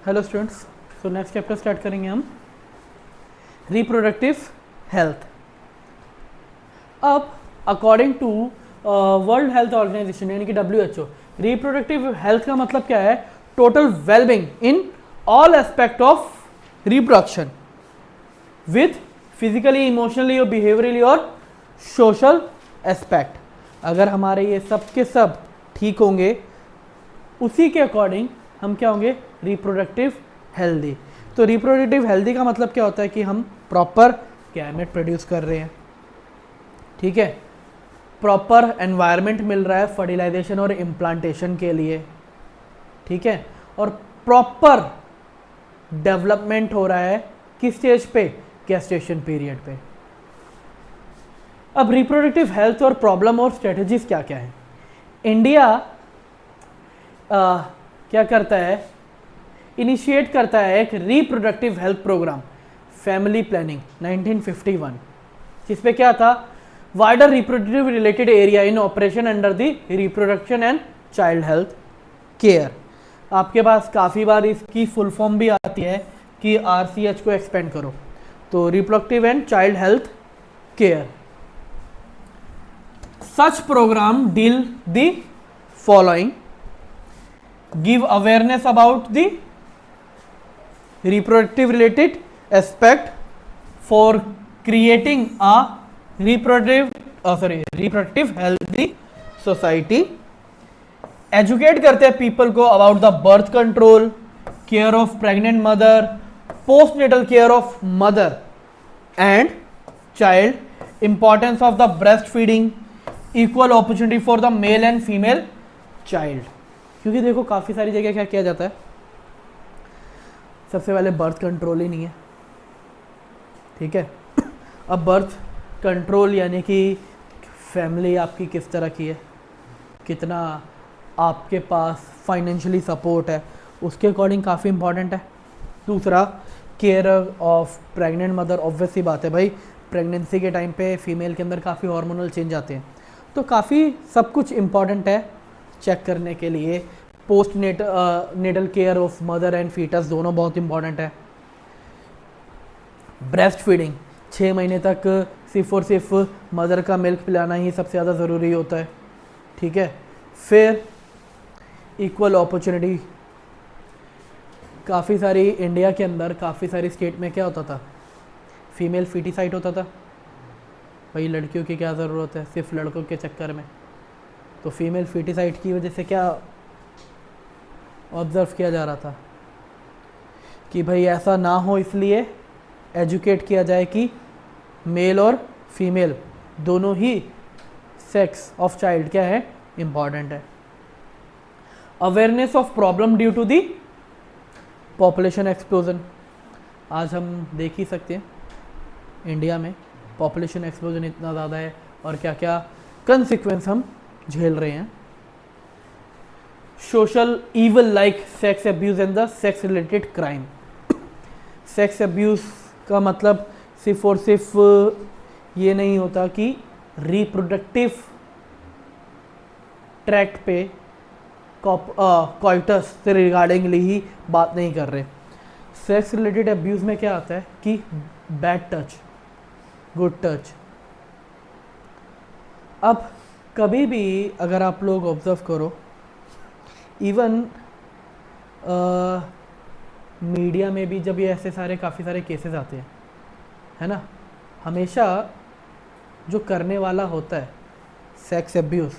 Hello students, so next chapter start करेंगे हम reproductive health. अब according to world health organisation यानी कि WHO, रिप्रोडक्टिव हेल्थ का मतलब क्या है? Total wellbeing in all aspect of reproduction with physically, emotionally और बिहेवियरली और सोशल एस्पेक्ट। अगर हमारे ये सब के सब ठीक होंगे, उसी के अकॉर्डिंग हम क्या होंगे? Reproductive healthy. तो रिप्रोडक्टिव हेल्दी का मतलब क्या होता है कि हम प्रॉपर गैमेट प्रोड्यूस कर रहे हैं, ठीक है, प्रॉपर एनवायरनमेंट मिल रहा है फर्टिलाइजेशन और इम्प्लांटेशन के लिए, ठीक है, और प्रॉपर डेवलपमेंट हो रहा है किस स्टेज पे? गेस्टेशन पीरियड पे। अब रिप्रोडक्टिव हेल्थ और प्रॉब्लम और स्ट्रेटजीज क्या क्या है? इंडिया क्या करता है? इनिशिएट करता है एक reproductive health programme, family planning 1951, जिसपे क्या था? Wider reproductive related area in operation under the reproduction and child health care. आपके पास काफ़ी बार इसकी फुल फॉर्म भी आती है कि RCH को एक्सपेंड करो, तो reproductive and child health care. Such programme deal the following: give awareness about the reproductive related aspect for creating a reproductive healthy society, educate करते हैं people को about the birth control, care of pregnant mother, postnatal care of mother and child, importance of the breastfeeding, equal opportunity for the male and female child। क्योंकि देखो काफ़ी सारी जगह क्या किया जाता है, सबसे पहले बर्थ कंट्रोल ही नहीं है, ठीक है। अब बर्थ कंट्रोल यानी कि फैमिली आपकी किस तरह की है, कितना आपके पास फाइनेंशियली सपोर्ट है, उसके अकॉर्डिंग काफ़ी इंपॉर्टेंट है। दूसरा, care of pregnant mother, obvious सी बात है भाई, प्रेगनेंसी के टाइम पे फीमेल के अंदर काफ़ी हार्मोनल चेंज आते हैं, तो काफ़ी सब कुछ इम्पॉर्टेंट है चेक करने के लिए। Postnatal care of mother and foetus दोनों बहुत इंपॉर्टेंट है। ब्रेस्ट फीडिंग 6 महीने तक सिर्फ और सिर्फ मदर का मिल्क पिलाना ही सबसे ज़्यादा ज़रूरी होता है, ठीक है। फिर इक्वल अपॉर्चुनिटी, काफ़ी सारी इंडिया के अंदर काफ़ी सारी स्टेट में क्या होता था? फीमेल फीटिसाइड होता था। भाई लड़कियों की क्या ज़रूरत है सिर्फ लड़कों के चक्कर में? तो फीमेल फीटिसाइड की वजह से क्या ऑब्ज़र्व किया जा रहा था कि भाई ऐसा ना हो, इसलिए एजुकेट किया जाए कि मेल और फीमेल दोनों ही सेक्स ऑफ चाइल्ड क्या है? इम्पॉर्टेंट है। Awareness of problem due to the population explosion. आज हम देख ही सकते हैं इंडिया में पॉपुलेशन एक्सप्लोजन इतना ज़्यादा है और क्या क्या कंसिक्वेंस हम झेल रहे हैं। Social evil like sex abuse and the sex related crime. Sex abuse का मतलब सिर्फ और सिर्फ ये नहीं होता कि रिप्रोडक्टिव ट्रैक्ट पे कॉइटस से रिगार्डिंगली ही बात नहीं कर रहे। सेक्स रिलेटेड अब्यूज में क्या आता है कि बैड टच, गुड टच। अब कभी भी अगर आप लोग ऑब्जर्व करो, इवन मीडिया में भी जब ये ऐसे सारे काफ़ी सारे केसेस आते हैं, है ना, हमेशा जो करने वाला होता है सेक्स अब्यूज़,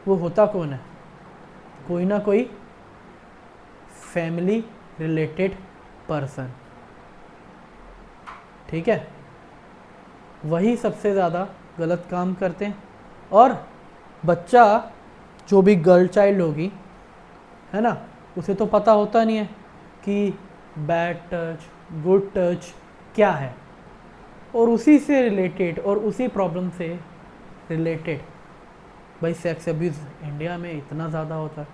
वो होता कौन है? कोई ना कोई फैमिली रिलेटेड पर्सन, ठीक है, वही सबसे ज़्यादा गलत काम करते हैं। और बच्चा जो भी गर्ल चाइल्ड होगी, है ना, उसे तो पता होता नहीं है कि बैड टच, गुड टच क्या है, और उसी से रिलेटेड और उसी प्रॉब्लम से रिलेटेड भाई सेक्स अब्यूज़ इंडिया में इतना ज़्यादा होता है।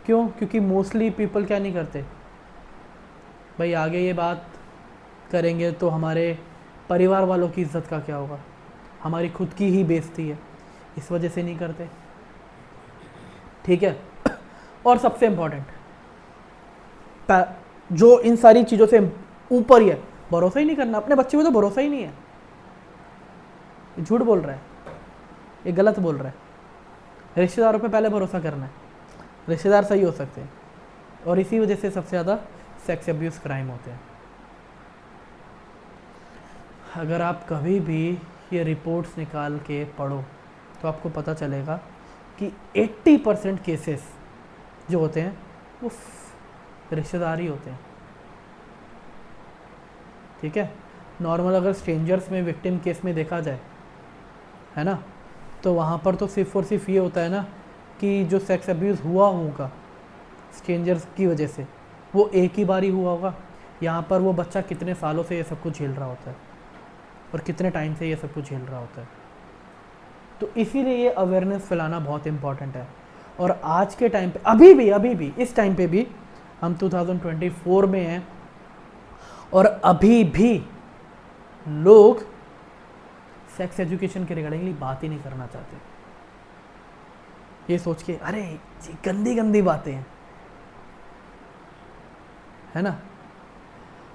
क्यों? क्योंकि मोस्टली पीपल क्या नहीं करते भाई, आगे ये बात करेंगे तो हमारे परिवार वालों की इज्जत का क्या होगा, हमारी खुद की ही बेइज्जती है, इस वजह से नहीं करते, ठीक है। और सबसे इम्पोर्टेंट जो इन सारी चीज़ों से ऊपर ही है, भरोसा ही नहीं करना अपने बच्चे पे, तो भरोसा ही नहीं है। ये झूठ बोल रहा है, ये गलत बोल रहा है। रिश्तेदारों पे पहले भरोसा करना है, रिश्तेदार सही हो सकते हैं, और इसी वजह से सबसे ज़्यादा सेक्स अब्यूज़ क्राइम होते हैं। अगर आप कभी भी ये रिपोर्ट्स निकाल के पढ़ो तो आपको पता चलेगा कि 80% केसेस जो होते हैं वो रिश्तेदार ही होते हैं। ठीक है, नॉर्मल अगर स्ट्रेंजर्स में विक्टिम केस में देखा जाए, है ना, तो वहाँ पर तो सिर्फ और सिर्फ ये होता है ना कि जो सेक्स अब्यूज़ हुआ होगा स्ट्रेंजर्स की वजह से वो एक ही बार ही हुआ होगा। यहाँ पर वो बच्चा कितने सालों से ये सब कुछ झेल रहा होता है और कितने टाइम से ये सब कुछ झेल रहा होता है। तो इसीलिए ये अवेयरनेस फैलाना बहुत इम्पॉर्टेंट है। और आज के टाइम पे अभी भी इस टाइम पे भी हम 2024 में हैं और अभी भी लोग सेक्स एजुकेशन के रिगार्डिंगली बात ही नहीं करना चाहते। ये सोच के अरे गंदी गंदी बातें हैं, है ना।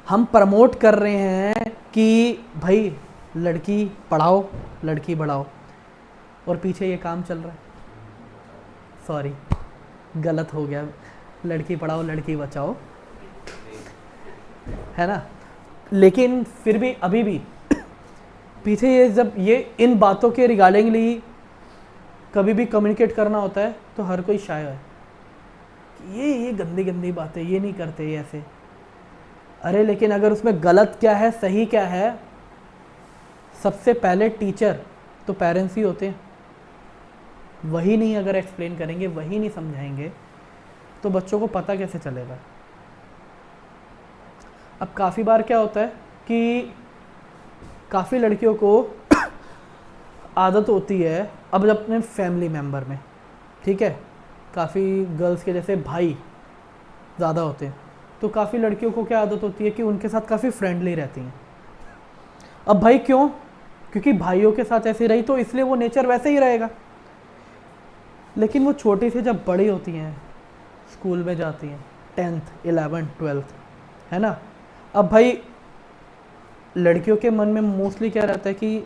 हम प्रमोट कर रहे हैं कि भाई लड़की पढ़ाओ लड़की बढ़ाओ, और पीछे ये काम चल रहा है। सॉरी गलत हो गया, लड़की पढ़ाओ लड़की बचाओ, है ना। लेकिन फिर भी अभी भी पीछे ये जब ये इन बातों के रिगार्डिंगली कभी भी कम्युनिकेट करना होता है तो हर कोई शाय है कि ये गंदी गंदी बातें ये नहीं करते ये ऐसे। अरे लेकिन अगर उसमें गलत क्या है सही क्या है, सबसे पहले टीचर तो पेरेंट्स ही होते हैं। वही नहीं अगर एक्सप्लेन करेंगे, वही नहीं समझाएंगे, तो बच्चों को पता कैसे चलेगा। अब काफ़ी बार क्या होता है कि काफ़ी लड़कियों को आदत होती है, अब अपने फैमिली मेम्बर में, ठीक है, काफ़ी गर्ल्स के जैसे भाई ज़्यादा होते हैं, तो काफ़ी लड़कियों को क्या आदत होती है कि उनके साथ काफ़ी फ्रेंडली रहती हैं। अब भाई क्यों? क्योंकि भाइयों के साथ ऐसे रही तो इसलिए वो नेचर वैसे ही रहेगा। लेकिन वो छोटी से जब बड़ी होती हैं, स्कूल में जाती हैं, 10th 11th 12th, है ना, अब भाई लड़कियों के मन में मोस्टली क्या रहता है कि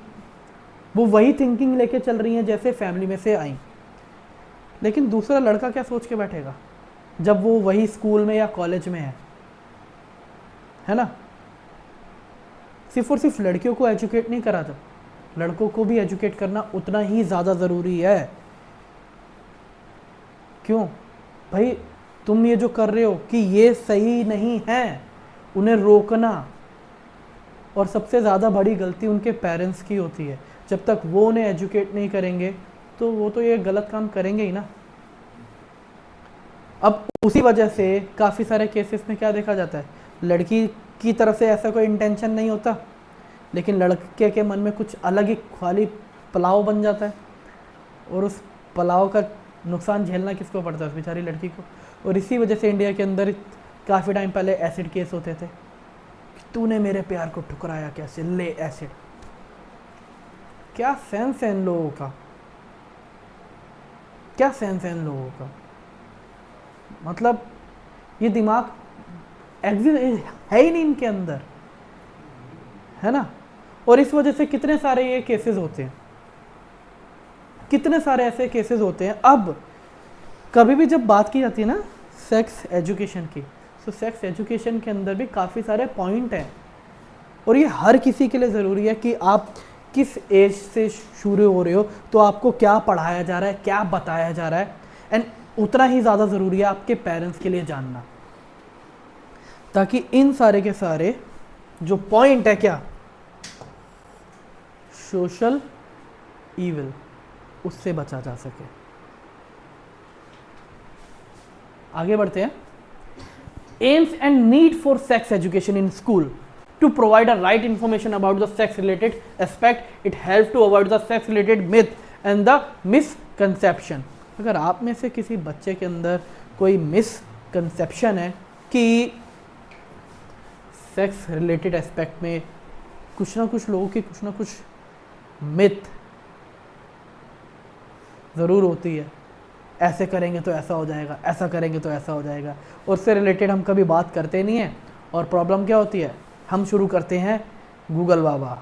वो वही थिंकिंग लेके चल रही हैं जैसे फैमिली में से आई। लेकिन दूसरा लड़का क्या सोच के बैठेगा जब वो वही स्कूल में या कॉलेज में है ना। सिर्फ और सिर्फ लड़कियों को एजुकेट नहीं करा, जब लड़कों को भी एजुकेट करना उतना ही ज़्यादा ज़रूरी है। क्यों भाई, तुम ये जो कर रहे हो कि ये सही नहीं है, उन्हें रोकना। और सबसे ज़्यादा बड़ी गलती उनके पेरेंट्स की होती है। जब तक वो उन्हें एजुकेट नहीं करेंगे तो वो तो ये गलत काम करेंगे ही ना। अब उसी वजह से काफ़ी सारे केसेस में क्या देखा जाता है, लड़की की तरफ से ऐसा कोई इंटेंशन नहीं होता, लेकिन लड़के के मन में कुछ अलग ही खाली पुलाव बन जाता है, और उस पुलाव का नुकसान झेलना किसको पड़ता है? उस बेचारी लड़की को। और इसी वजह से इंडिया के अंदर काफ़ी टाइम पहले एसिड केस होते थे कि तूने मेरे प्यार को ठुकराया कैसे, ले एसिड। क्या सेंस है इन लोगों का, क्या सेंस है इन लोगों का। मतलब ये दिमाग है ही नहीं इनके अंदर, है ना। और इस वजह से कितने सारे ये केसेस होते हैं, कितने सारे ऐसे केसेस होते हैं। अब कभी भी जब बात की जाती है ना सेक्स एजुकेशन की, तो सेक्स एजुकेशन के अंदर भी काफ़ी सारे पॉइंट हैं, और ये हर किसी के लिए ज़रूरी है कि आप किस एज से शुरू हो रहे हो, तो आपको क्या पढ़ाया जा रहा है, क्या बताया जा रहा है। एंड उतना ही ज़्यादा ज़रूरी है आपके पेरेंट्स के लिए जानना, ताकि इन सारे के सारे जो पॉइंट है, क्या सोशल ईविल, उससे बचा जा सके। आगे बढ़ते हैं। AIIMS and need for sex education in school to provide a right information about the sex related aspect. It helps to avoid the sex related myth and the misconception. अगर आप में से किसी बच्चे के अंदर कोई मिसकंसेप्शन है कि सेक्स रिलेटेड एस्पेक्ट में कुछ ना कुछ लोगों की कुछ ना कुछ मिथ ज़रूर होती है, ऐसे करेंगे तो ऐसा हो जाएगा, ऐसा करेंगे तो ऐसा हो जाएगा, उससे रिलेटेड हम कभी बात करते नहीं हैं। और प्रॉब्लम क्या होती है, हम शुरू करते हैं गूगल बाबा,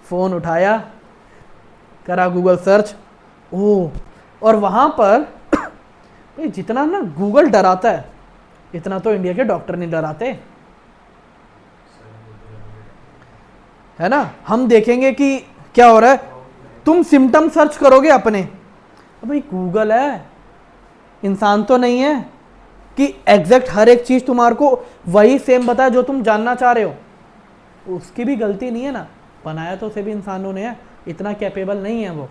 फ़ोन उठाया, करा गूगल सर्च, ओह, और वहाँ पर भाई जितना ना गूगल डराता है इतना तो इंडिया के डॉक्टर नहीं डराते, है ना। हम देखेंगे कि क्या हो रहा है, तुम सिम्टम सर्च करोगे अपने, भाई गूगल है, इंसान तो नहीं है कि एग्जैक्ट हर एक चीज़ तुम्हारे को वही सेम बताए जो तुम जानना चाह रहे हो। उसकी भी गलती नहीं है ना, बनाया तो उसे भी इंसानों ने है, इतना कैपेबल नहीं है वो,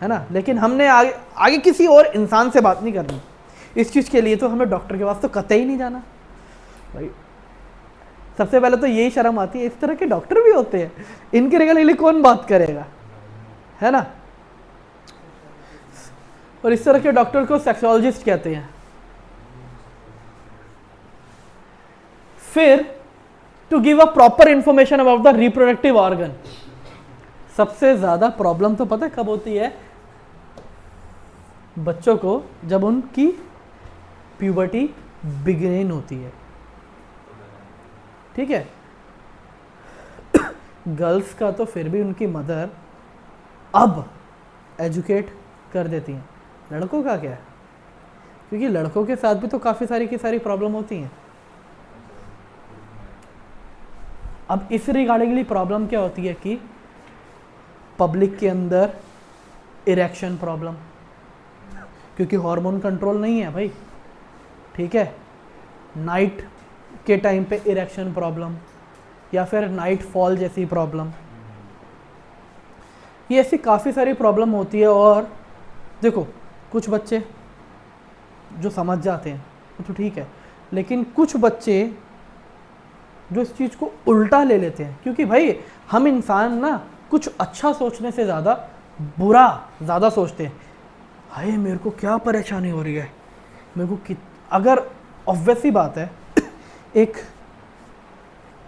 है ना। लेकिन हमने आगे आगे किसी और इंसान से बात नहीं करनी, इस चीज़ के लिए तो हमें डॉक्टर के पास तो कतई ही नहीं जाना भाई। सबसे पहले तो यही शर्म आती है, इस तरह के डॉक्टर भी होते हैं, इनके लिए कौन बात करेगा, है ना। और इस तरह के डॉक्टर को सेक्सोलॉजिस्ट कहते हैं। फिर to give a proper information about the reproductive organ, सबसे ज्यादा प्रॉब्लम तो पता है कब होती है, बच्चों को जब उनकी प्यूबर्टी बिगिन होती है, ठीक है। गर्ल्स का तो फिर भी उनकी मदर अब एजुकेट कर देती हैं, लड़कों का क्या है, क्योंकि लड़कों के साथ भी तो काफ़ी सारी की सारी प्रॉब्लम होती हैं। अब इस रिगार्डिंगली प्रॉब्लम क्या होती है कि पब्लिक के अंदर इरेक्शन प्रॉब्लम, क्योंकि हार्मोन कंट्रोल नहीं है भाई, ठीक है। नाइट के टाइम पे इरेक्शन प्रॉब्लम, या फिर नाइट फॉल जैसी प्रॉब्लम, ये ऐसी काफ़ी सारी प्रॉब्लम होती है। और देखो कुछ बच्चे जो समझ जाते हैं वो तो ठीक है, लेकिन कुछ बच्चे जो इस चीज़ को उल्टा ले लेते हैं, क्योंकि भाई हम इंसान ना कुछ अच्छा सोचने से ज़्यादा बुरा ज़्यादा सोचते हैं। हाय मेरे को क्या परेशानी हो रही है, मेरे को अगर ऑब्वियस ही बात है, एक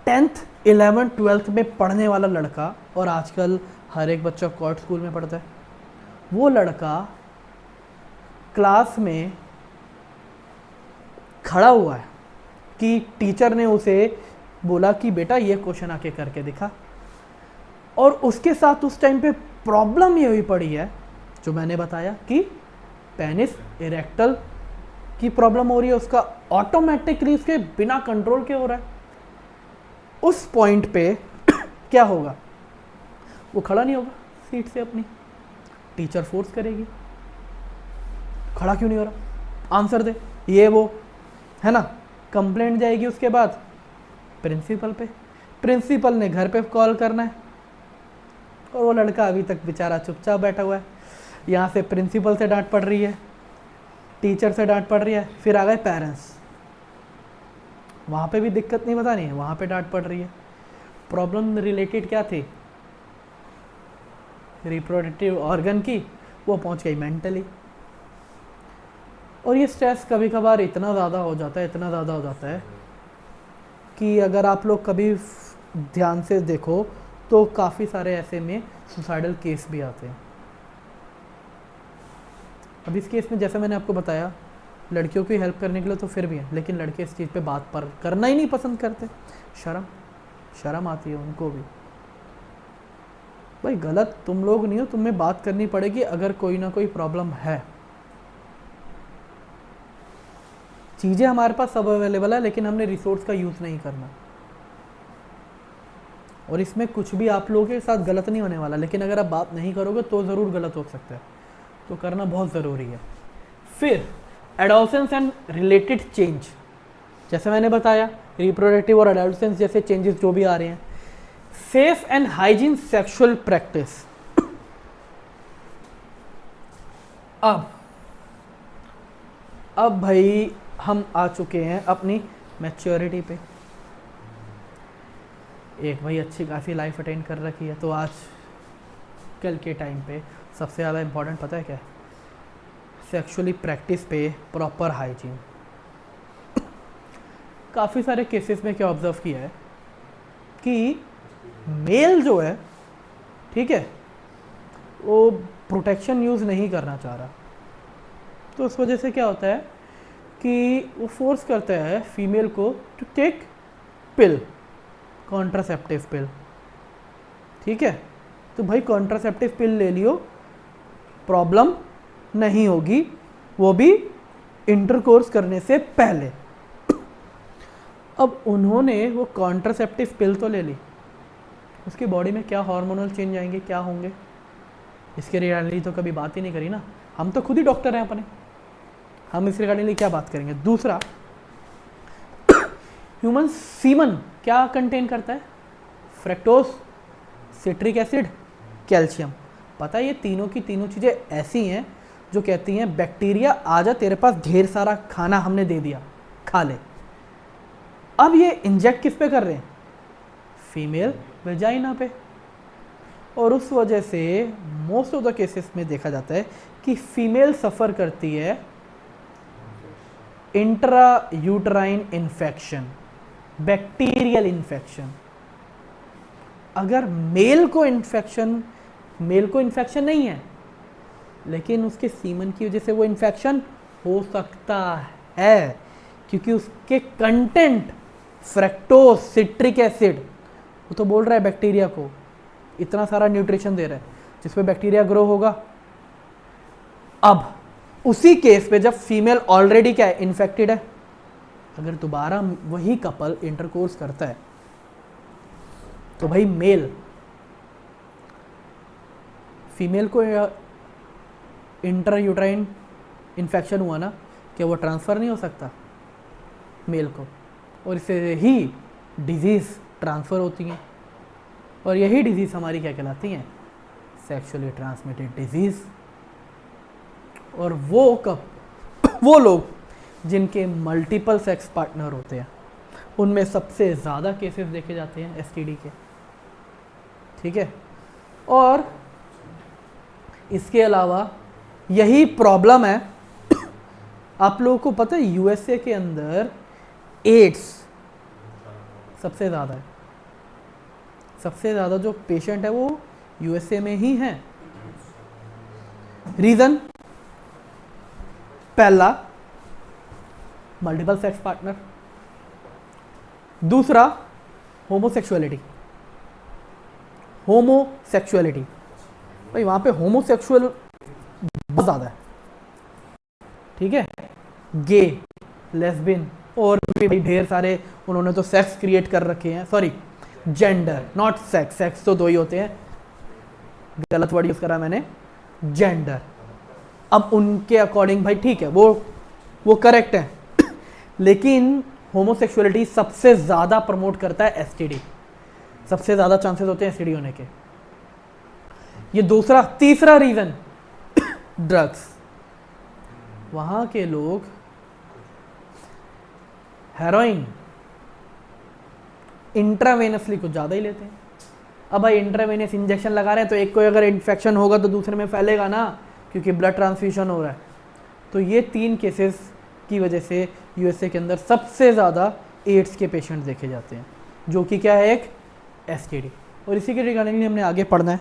10th 11th 12th में पढ़ने वाला लड़का, और आजकल हर एक बच्चा कॉर्ट स्कूल में पढ़ता है, वो लड़का क्लास में खड़ा हुआ है कि टीचर ने उसे बोला कि बेटा ये क्वेश्चन आके करके दिखा, और उसके साथ उस टाइम पे प्रॉब्लम ये हुई पड़ी है जो मैंने बताया कि पेनिस इरेक्टल की प्रॉब्लम हो रही है, उसका ऑटोमेटिकली उसके बिना कंट्रोल के हो रहा है। उस पॉइंट पे क्या होगा, वो खड़ा नहीं होगा सीट से अपनी, टीचर फोर्स करेगी, खड़ा क्यों नहीं हो रहा, आंसर दे, ये वो, है ना। कंप्लेंट जाएगी उसके बाद प्रिंसिपल पे, प्रिंसिपल ने घर पे कॉल करना है, और वो लड़का अभी तक बेचारा चुपचाप बैठा हुआ है। यहाँ से प्रिंसिपल से डांट पड़ रही है, टीचर से डांट पड़ रही है, फिर आ गए पेरेंट्स, वहाँ पे भी दिक्कत नहीं बतानी है, वहाँ पे डांट पड़ रही है। प्रॉब्लम रिलेटेड क्या थी, रिप्रोडक्टिव ऑर्गन की, वो पहुँच गई मेंटली। और ये स्ट्रेस कभी कभार इतना ज़्यादा हो जाता है, इतना ज़्यादा हो जाता है कि अगर आप लोग कभी ध्यान से देखो तो काफ़ी सारे ऐसे में सुसाइडल केस भी आते हैं। अब इस केस में जैसे मैंने आपको बताया, लड़कियों की हेल्प करने के लिए तो फिर भी है, लेकिन लड़के इस चीज़ पे बात पर करना ही नहीं पसंद करते, शर्म आती है उनको भी। भाई गलत तुम लोग नहीं हो, तुम्हें बात करनी पड़ेगी अगर कोई ना कोई प्रॉब्लम है। चीज़ें हमारे पास सब अवेलेबल है, लेकिन हमने रिसोर्स का यूज़ नहीं करना। और इसमें कुछ भी आप लोगों के साथ गलत नहीं होने वाला, लेकिन अगर आप बात नहीं करोगे तो ज़रूर गलत हो सकता है, तो करना बहुत ज़रूरी है। फिर एडोलसेंस एंड रिलेटेड चेंज, जैसे मैंने बताया रिप्रोडक्टिव और एडोलसेंस जैसे चेंजेस जो भी आ रहे हैं। Safe and hygiene sexual practice, अब भाई हम आ चुके हैं अपनी मैच्योरिटी पे, एक भाई अच्छी खासी लाइफ अटेंड कर रखी है, तो आज कल के टाइम पे सबसे ज़्यादा इम्पोर्टेंट पता है क्या है, सेक्सुअली प्रैक्टिस पे प्रॉपर हाइजीन। काफ़ी सारे केसेस में क्या ऑब्जर्व किया है कि मेल जो है, ठीक है, वो प्रोटेक्शन यूज़ नहीं करना चाह रहा, तो उस वजह से क्या होता है कि वो फोर्स करता है फीमेल को to take pill, contraceptive pill. ठीक है, तो भाई कॉन्ट्रासेप्टिव पिल ले लियो, प्रॉब्लम नहीं होगी, वो भी इंटरकोर्स करने से पहले। अब उन्होंने वो कॉन्ट्रासेप्टिव पिल तो ले ली, उसकी बॉडी में क्या हार्मोनल चेंज आएंगे, क्या होंगे, इसके रिगार्डिंग तो कभी बात ही नहीं करी ना। हम तो खुद ही डॉक्टर हैं अपने, हम इस रिगार्डिंग क्या बात करेंगे। दूसरा, ह्यूमन सीमन क्या कंटेन करता है? Fructose, citric acid, calcium. पता है ये तीनों की तीनों चीज़ें ऐसी हैं जो कहती हैं बैक्टीरिया आजा तेरे पास ढेर सारा खाना हमने दे दिया, खा ले। अब ये इंजेक्ट किस पे कर रहे हैं? फीमेल वेजाइना पे। और उस वजह से मोस्ट ऑफ द केसेस में देखा जाता है कि फीमेल सफ़र करती है intra uterine infection, bacterial infection. अगर मेल को इन्फेक्शन नहीं है, लेकिन उसके सीमन की वजह से वो इन्फेक्शन हो सकता है, क्योंकि उसके कंटेंट फ्रक्टोज, सिट्रिक एसिड, वो तो बोल रहा है बैक्टीरिया को इतना सारा न्यूट्रिशन दे रहा है जिसपे बैक्टीरिया ग्रो होगा। अब उसी केस पे जब फीमेल ऑलरेडी क्या है, इन्फेक्टेड है, अगर दोबारा वही कपल इंटरकोर्स करता है तो भाई मेल फीमेल को इंटर यूट्राइन इन्फेक्शन हुआ ना, क्या वो ट्रांसफ़र नहीं हो सकता मेल को? और इससे ही डिजीज़ ट्रांसफ़र होती हैं, और यही डिजीज़ हमारी क्या कहलाती हैं? Sexually transmitted disease. और वो लोग जिनके मल्टीपल सेक्स पार्टनर होते हैं, उनमें सबसे ज़्यादा केसेस देखे जाते हैं एसटीडी के। ठीक है, और इसके अलावा यही प्रॉब्लम है, आप लोगों को पता है यूएसए के अंदर एड्स सबसे ज़्यादा है, सबसे ज़्यादा जो पेशेंट है वो यूएसए में ही हैं। रीज़न, पहला मल्टीपल सेक्स पार्टनर, दूसरा होमोसेक्सुअलिटी। भाई वहाँ पे होमोसेक्सुअल बहुत ज़्यादा है। ठीक है, गे, लेस्बियन और भी ढेर सारे उन्होंने तो सेक्स क्रिएट कर रखे हैं, sorry gender, not sex, sex तो दो ही होते हैं, गलत वर्ड यूज़ करा मैंने, जेंडर। अब उनके अकॉर्डिंग भाई ठीक है, वो करेक्ट है, लेकिन होमोसेक्सुअलिटी सबसे ज़्यादा प्रमोट करता है एसटीडी, सबसे ज़्यादा चांसेस होते हैं एसटीडी होने के। ये दूसरा। तीसरा रीज़न ड्रग्स। वहाँ के लोग हेरोइन इंट्रावेनसली कुछ ज़्यादा ही लेते हैं। अब भाई इंट्रावेनस इंजेक्शन लगा रहे हैं तो एक को अगर इन्फेक्शन होगा तो दूसरे में फैलेगा ना, क्योंकि ब्लड ट्रांसफ्यूजन हो रहा है। तो ये 3 केसेस की वजह से यूएसए के अंदर सबसे ज़्यादा एड्स के पेशेंट देखे जाते हैं, जो कि क्या है, एक एसटीडी। और इसी के रिगार्डिंग हमने आगे पढ़ना है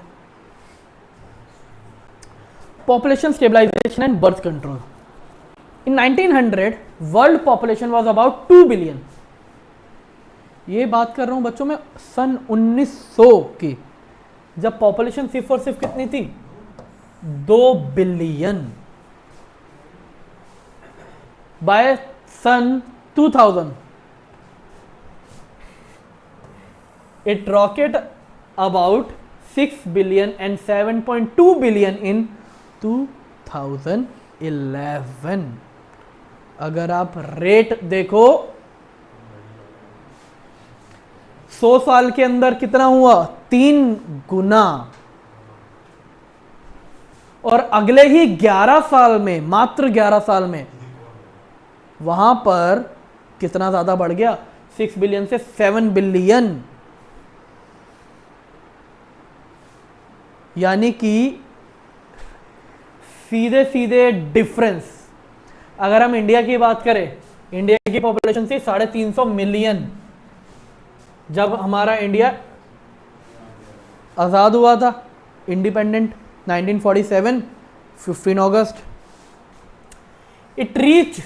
population stabilisation and birth control. In 1900 world population was about 2 billion. ये बात कर रहा हूं बच्चों मैं सन 1900 की, जब पॉपुलेशन सिर्फ और सिर्फ कितनी थी, 2 बिलियन। बाय सन 2000 it rocket about 6 billion and 7.2 billion in 2011। अगर आप रेट देखो 100 साल के अंदर कितना हुआ, 3 गुना। और अगले ही 11 साल में, मात्र 11 साल में वहां पर कितना ज्यादा बढ़ गया, 6 बिलियन से 7 बिलियन। यानी कि सीधे सीधे डिफरेंस, अगर हम इंडिया की बात करें, इंडिया की पॉपुलेशन थी 350 मिलियन जब हमारा इंडिया आज़ाद हुआ था, independent 1947 15 August. It reached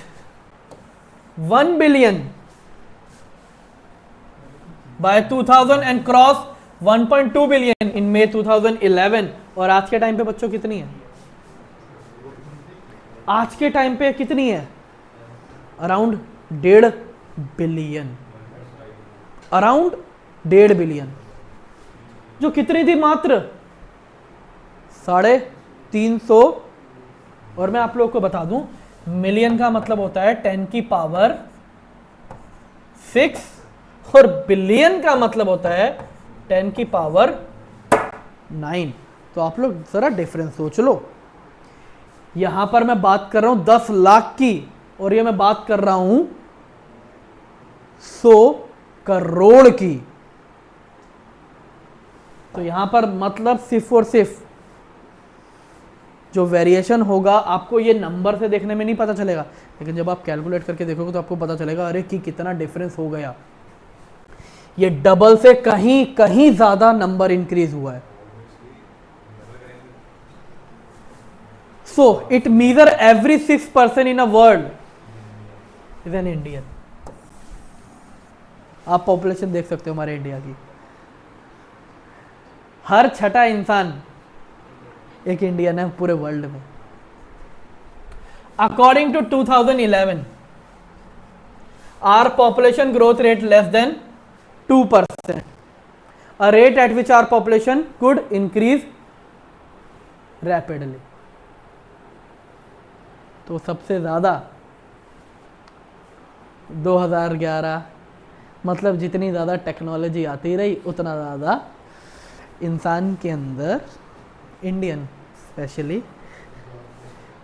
1 billion by 2000 and crossed 1.2 billion in May 2011. और आज के टाइम पे बच्चों कितनी है? आज के टाइम पे कितनी है? अराउंड 1.5 बिलियन, अराउंड 1.5 बिलियन, जो कितनी थी? मात्र 350। और मैं आप लोगों को बता दूं, मिलियन का मतलब होता है 10 की पावर 6 और बिलियन का मतलब होता है 10 की पावर 9। तो आप लोग जरा डिफरेंस सोच लो। यहां पर मैं बात कर रहा हूं 10 लाख की, और ये मैं बात कर रहा हूं 100 करोड़ की। तो यहां पर मतलब सिर्फ और सिर्फ जो वेरिएशन होगा आपको ये नंबर से देखने में नहीं पता चलेगा, लेकिन जब आप कैलकुलेट करके देखोगे तो आपको पता चलेगा अरे कि कितना डिफरेंस हो गया। ये डबल से कहीं कहीं ज्यादा नंबर इंक्रीज हुआ है। So it measure every 6 person in a world is an Indian. आप पॉपुलेशन देख सकते हो हमारे इंडिया की, हर छठा इंसान एक इंडियन है पूरे वर्ल्ड में। According to 2011 our population growth rate less than 2%, a rate at which our population could increase rapidly. तो सबसे ज़्यादा 2011, मतलब जितनी ज़्यादा टेक्नोलॉजी आती रही उतना ज़्यादा इंसान के अंदर, इंडियन स्पेशली,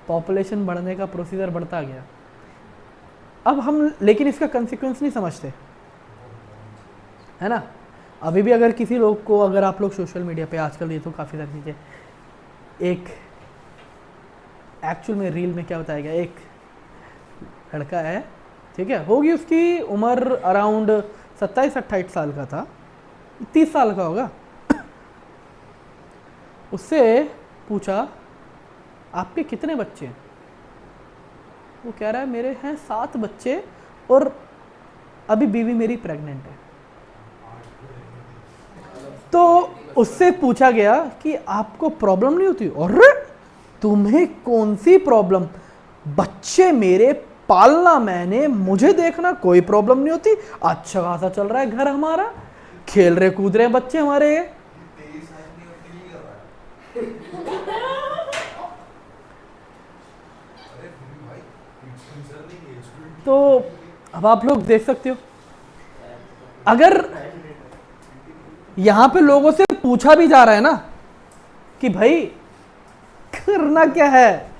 पॉपुलेशन बढ़ने का प्रोसीजर बढ़ता गया। अब हम लेकिन इसका कंसिक्वेंस नहीं समझते, है ना। अभी भी अगर किसी लोग को, अगर आप लोग सोशल मीडिया पे आजकल ये तो काफ़ी सारी चीज़ें, एक एक्चुअल में रील में क्या बताया गया, एक लड़का है, ठीक है, होगी उसकी उम्र अराउंड 27-28 साल का था, 30 साल का होगा। उससे पूछा आपके कितने बच्चे हैं? वो कह रहा है मेरे हैं 7 बच्चे और अभी बीवी मेरी प्रेग्नेंट है। तो उससे पूछा गया कि आपको प्रॉब्लम नहीं होती? और तुम्हें कौन सी प्रॉब्लम? बच्चे मेरे पालना मैंने, मुझे देखना, कोई प्रॉब्लम नहीं होती। अच्छा खासा चल रहा है घर हमारा, खेल रहे कूद रहे बच्चे हमारे। तो अब आप लोग देख सकते हो, अगर यहां पे लोगों से पूछा भी जा रहा है ना कि भाई करना क्या है,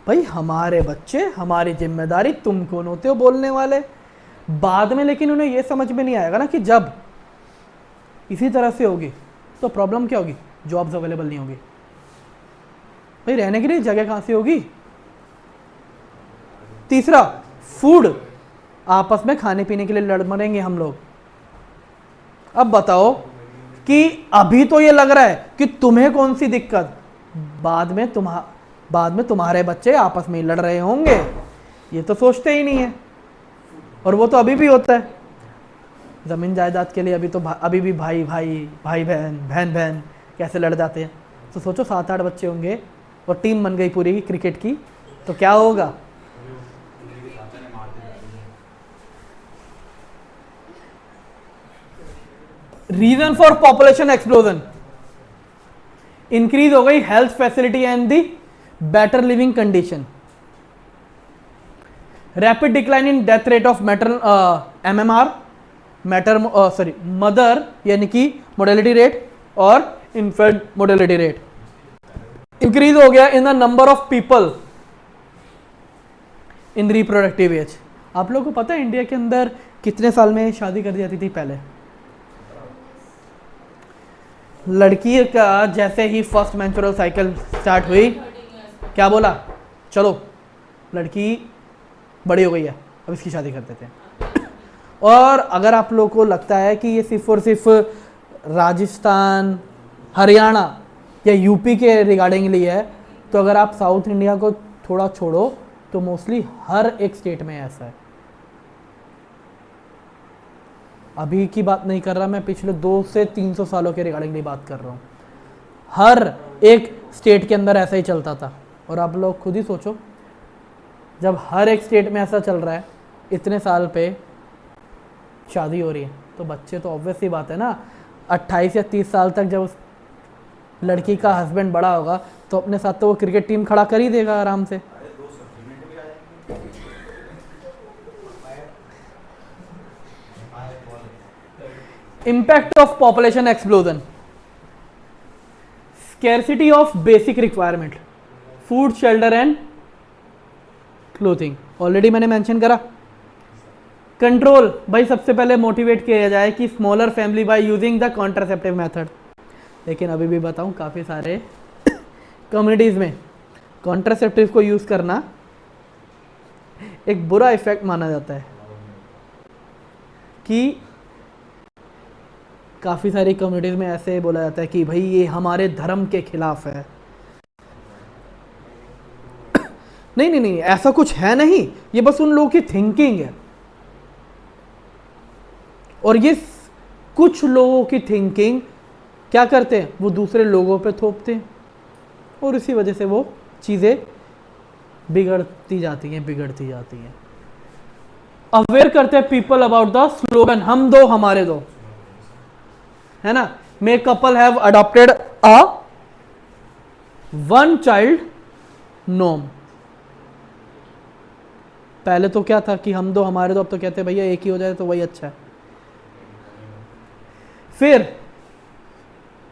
भाई हमारे बच्चे, हमारी जिम्मेदारी, तुम कौन होते हो बोलने वाले। बाद में लेकिन उन्हें यह समझ में नहीं आएगा ना कि जब इसी तरह से होगी तो प्रॉब्लम क्या होगी, जॉब्स अवेलेबल नहीं होगी, भाई रहने के लिए जगह कहां से होगी। तीसरा, फूड, आपस में खाने पीने के लिए लड़ मरेंगे हम लोग। अब बताओ कि अभी तो ये लग रहा है कि तुम्हें कौन सी दिक्कत, बाद में तुम्हारे बच्चे आपस में ही लड़ रहे होंगे, ये तो सोचते ही नहीं है। और वो तो अभी भी होता है, जमीन जायदाद के लिए अभी भी भाई बहन, बहन बहन कैसे लड़ जाते हैं। तो सोचो 7-8 बच्चे होंगे और टीम बन गई पूरी क्रिकेट की, तो क्या होगा। Reason for population explosion, increase हो गई health facility and the better living condition, rapid decline in death rate of MMR, mother यानी कि मोर्टेलिटी रेट और इन्फेंट मोर्टेलिटी रेट। इंक्रीज हो गया in the number of people in reproductive age. आप लोगों को पता है इंडिया के अंदर कितने साल में शादी कर दी जाती थी पहले? लड़की का जैसे ही फर्स्ट मेंस्ट्रुअल साइकिल स्टार्ट हुई, क्या बोला, चलो लड़की बड़ी हो गई है, अब इसकी शादी कर देते हैं। और अगर आप लोगों को लगता है कि ये सिर्फ और सिर्फ राजस्थान, हरियाणा या यूपी के रिगार्डिंग लिए है, तो अगर आप साउथ इंडिया को थोड़ा छोड़ो तो मोस्टली हर एक स्टेट में ऐसा है। अभी की बात नहीं कर रहा मैं, पिछले 200 से 300 सालों के रिगार्डिंग बात कर रहा हूँ। हर एक स्टेट के अंदर ऐसा ही चलता था। और आप लोग खुद ही सोचो, जब हर एक स्टेट में ऐसा चल रहा है, इतने साल पे शादी हो रही है, तो बच्चे तो ऑब्वियस ही बात है ना, 28 या 30 साल तक जब उस लड़की का हस्बैंड बड़ा होगा तो अपने साथ तो वो क्रिकेट टीम खड़ा कर ही देगा आराम से। Impact of population explosion, scarcity of basic requirement, food, shelter and clothing, already मैंने मेंशन करा। कंट्रोल, भाई सबसे पहले मोटिवेट किया जाए कि smaller family by using the contraceptive method. लेकिन अभी भी बताऊं, काफ़ी सारे कम्युनिटीज़ में कॉन्ट्रासेप्टिव को यूज़ करना एक बुरा इफेक्ट माना जाता है, कि काफ़ी सारी कम्युनिटीज़ में ऐसे बोला जाता है कि भाई ये हमारे धर्म के खिलाफ है। नहीं नहीं नहीं, ऐसा कुछ है नहीं, ये बस उन लोगों की थिंकिंग है। और ये कुछ लोगों की थिंकिंग क्या करते हैं, वो दूसरे लोगों पे थोपते हैं, और इसी वजह से वो चीज़ें बिगड़ती जाती हैं। अवेयर करते हैं पीपल अबाउट द स्लोगन हम दो हमारे दो, है ना। May couple have adopted a one child norm. पहले तो क्या था कि हम दो हमारे दो, अब तो कहते हैं भैया एक ही हो जाए तो वही अच्छा है। फिर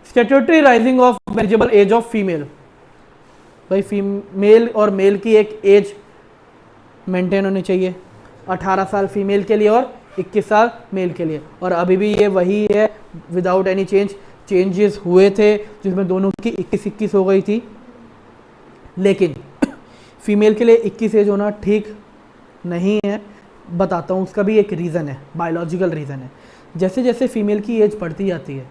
statutory rising of marriageable age of female, भाई फीमेल और मेल की एक एज मेंटेन होनी चाहिए, 18 साल फीमेल के लिए और 21 साल मेल के लिए। और अभी भी ये वही है, विदाउट एनी चेंजेस हुए थे जिसमें दोनों की 21-21 हो गई थी। लेकिन फीमेल के लिए 21 एज होना ठीक नहीं है, बताता हूँ उसका भी एक रीज़न है, बायोलॉजिकल रीज़न है। जैसे जैसे फीमेल की एज बढ़ती जाती है,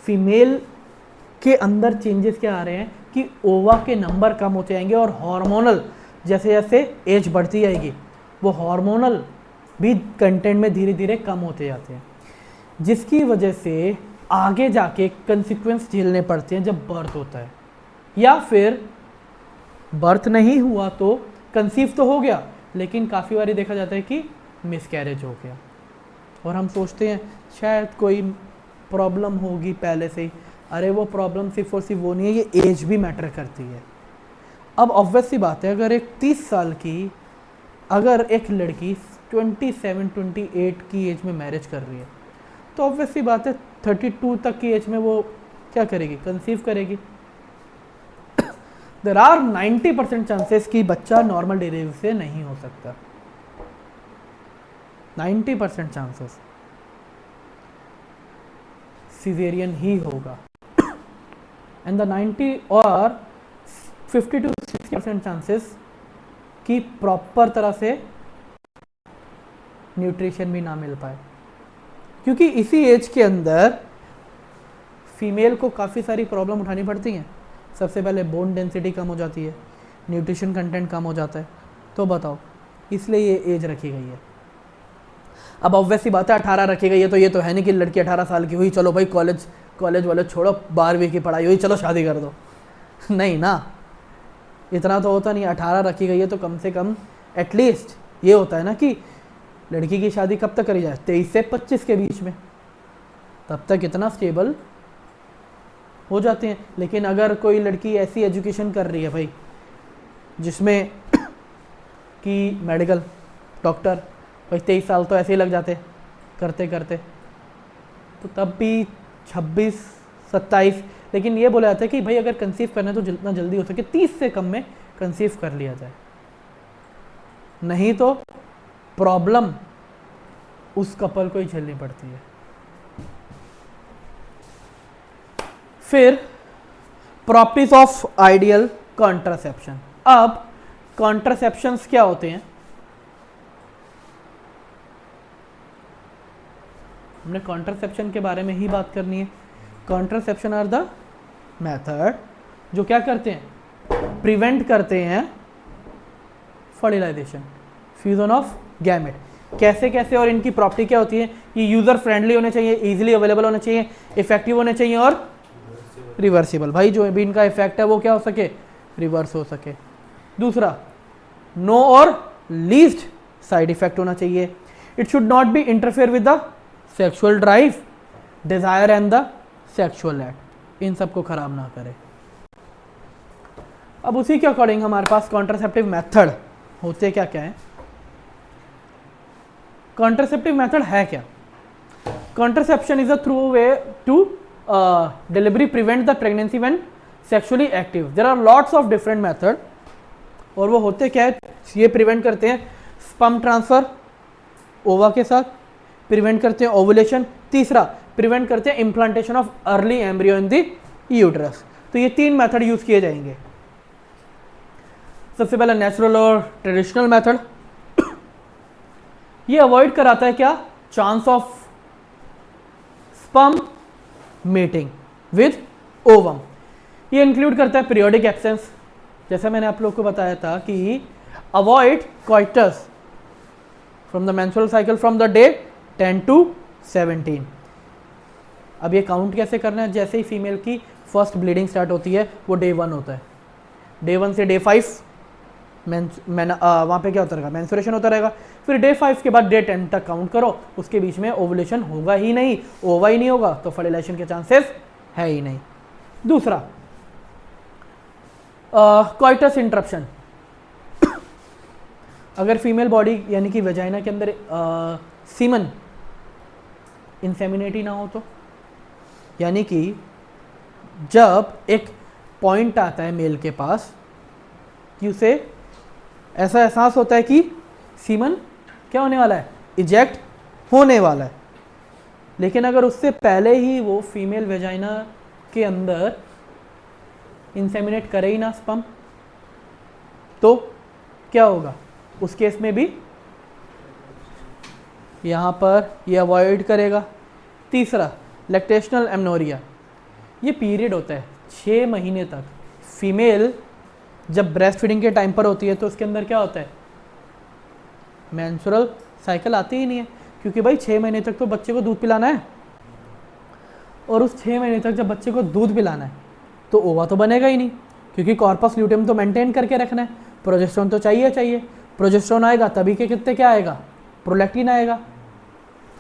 फीमेल के अंदर चेंजेस क्या आ रहे हैं कि ओवा के नंबर कम होते जाएंगे, और हार्मोनल जैसे जैसे एज बढ़ती जाएगी वो हार्मोनल भी कंटेंट में धीरे धीरे कम होते जाते हैं, जिसकी वजह से आगे जाके कंसिक्वेंस झेलने पड़ते हैं जब बर्थ होता है। या फिर बर्थ नहीं हुआ तो कंसीव तो हो गया, लेकिन काफ़ी बारी देखा जाता है कि मिसकैरेज हो गया, और हम सोचते हैं शायद कोई प्रॉब्लम होगी पहले से ही। अरे वो प्रॉब्लम सिर्फ और सिर्फ वो नहीं है, ये एज भी मैटर करती है। अब ऑब्वियस सी बात है, अगर एक 30 साल की अगर एक लड़की 27-28 की एज में मैरिज कर रही है, तो ऑब्वियस सी बात है 32 तक की एज में वो क्या करेगी, कंसीव करेगी। देयर आर 90% चांसेस कि बच्चा नॉर्मल डिलीवरी से नहीं हो सकता, 90% चांसेस सिजेरियन ही होगा, एंड द 90 और 50 to 60% चांसेस कि प्रॉपर तरह से न्यूट्रिशन भी ना मिल पाए, क्योंकि इसी एज के अंदर फीमेल को काफ़ी सारी प्रॉब्लम उठानी पड़ती हैं। सबसे पहले बोन डेंसिटी कम हो जाती है, न्यूट्रिशन कंटेंट कम हो जाता है। तो बताओ, इसलिए ये एज रखी गई है। अब ऑब्वियस सी बात है 18 रखी गई है, तो ये तो है नहीं कि लड़की 18 साल की हुई चलो भाई कॉलेज वाले छोड़ो, 12वीं की पढ़ाई हुई चलो शादी कर दो, नहीं ना, इतना तो होता नहीं। 18 रखी गई है तो कम से कम एटलीस्ट ये होता है ना कि लड़की की शादी कब तक करी जाए, 23 से 25 के बीच में, तब तक इतना स्टेबल हो जाते हैं। लेकिन अगर कोई लड़की ऐसी एजुकेशन कर रही है भाई जिसमें कि मेडिकल डॉक्टर, भाई 23 साल तो ऐसे ही लग जाते करते करते, तो तब भी 26-27। लेकिन ये बोला जाता है कि भाई अगर कंसीव करना है तो जितना जल्दी हो सके 30 से कम में कंसीव कर लिया जाए, नहीं तो प्रॉब्लम उस कपल को ही झेलनी पड़ती है। फिर प्रॉपर्टीज ऑफ आइडियल कॉन्ट्रासेप्शन। अब कॉन्ट्रासेप्शंस क्या होते हैं, हमने कॉन्ट्रासेप्शन के बारे में ही बात करनी है। कॉन्ट्रासेप्शन आर द मेथड जो क्या करते हैं, प्रिवेंट करते हैं फर्टिलाइजेशन, फ्यूजन ऑफ गैमेट। कैसे कैसे और इनकी प्रॉपर्टी क्या होती है, ये यूजर फ्रेंडली होने चाहिए, इजीली अवेलेबल होने चाहिए, इफेक्टिव होने चाहिए और रिवर्सिबल। भाई जो भी इनका इफेक्ट है वो क्या हो सके, रिवर्स हो सके। दूसरा, नो और लीस्ट साइड इफेक्ट होना चाहिए। It should not be interfere with the sexual drive, desire and the sexual act, इन सबको खराब ना करे। अब उसी के अकॉर्डिंग हमारे पास कॉन्ट्रासेप्टिव मेथड होते क्या क्या है। कॉन्ट्रासेप्टिव मेथड है क्या? Contraception is a through way to delivery prevent the pregnancy when sexually active. There are lots of different method, और वो होते क्या है, ये प्रिवेंट करते हैं स्पर्म ट्रांसफर ओवा के साथ, प्रिवेंट करते हैं ओवुलेशन, तीसरा प्रिवेंट करते हैं implantation of early embryo in the uterus. तो ये 3 मेथड यूज किए जाएंगे। सबसे पहला नेचुरल और ट्रेडिशनल मेथड, ये अवॉइड कराता है क्या, chance of sperm mating with ovum. ये इंक्लूड करता है पीरियोडिक एब्सेंस, जैसा मैंने आप लोग को बताया था कि avoid coitus from the menstrual cycle from the day 10 to 17। अब ये काउंट कैसे करना है, जैसे ही फीमेल की फर्स्ट ब्लीडिंग स्टार्ट होती है वो डे 1 होता है, डे 1 से डे 5 वहाँ पे क्या होता रहेगा, मेंस्ट्रुएशन होता रहेगा। फिर डे 5 के बाद डे 10 तक काउंट करो, उसके बीच में ओवुलेशन होगा ही नहीं, ओवा ही नहीं होगा, तो फर्टिलाइजेशन के चांसेस है ही नहीं। दूसरा, कॉइटस इंटरप्शन, अगर फीमेल बॉडी यानी कि वेजाइना के अंदर सीमन इंसेमिनेट ही ना हो तो, यानी कि जब एक पॉइंट आता है मेल के पास कि उसे ऐसा एहसास होता है कि सीमन क्या होने वाला है, इजेक्ट होने वाला है, लेकिन अगर उससे पहले ही वो फीमेल वेजाइना के अंदर इंसेमिनेट करे ही ना स्पर्म, तो क्या होगा, उस केस में भी यहाँ पर ये अवॉइड करेगा। तीसरा, लैक्टेशनल एमनोरिया, ये पीरियड होता है 6 महीने तक। फीमेल जब ब्रेस्ट फीडिंग के टाइम पर होती है तो उसके अंदर क्या होता है, मेंस्ट्रुअल साइकिल आती ही नहीं है, क्योंकि भाई 6 महीने तक तो बच्चे को दूध पिलाना है, और उस 6 महीने तक जब बच्चे को दूध पिलाना है तो ओवा तो बनेगा ही नहीं, क्योंकि कॉर्पस ल्यूटेम तो मेंटेन करके रखना है, प्रोजेस्टेरोन तो चाहिए। प्रोजेस्टेरोन आएगा तभी के कितने क्या आएगा, प्रोलैक्टिन आएगा,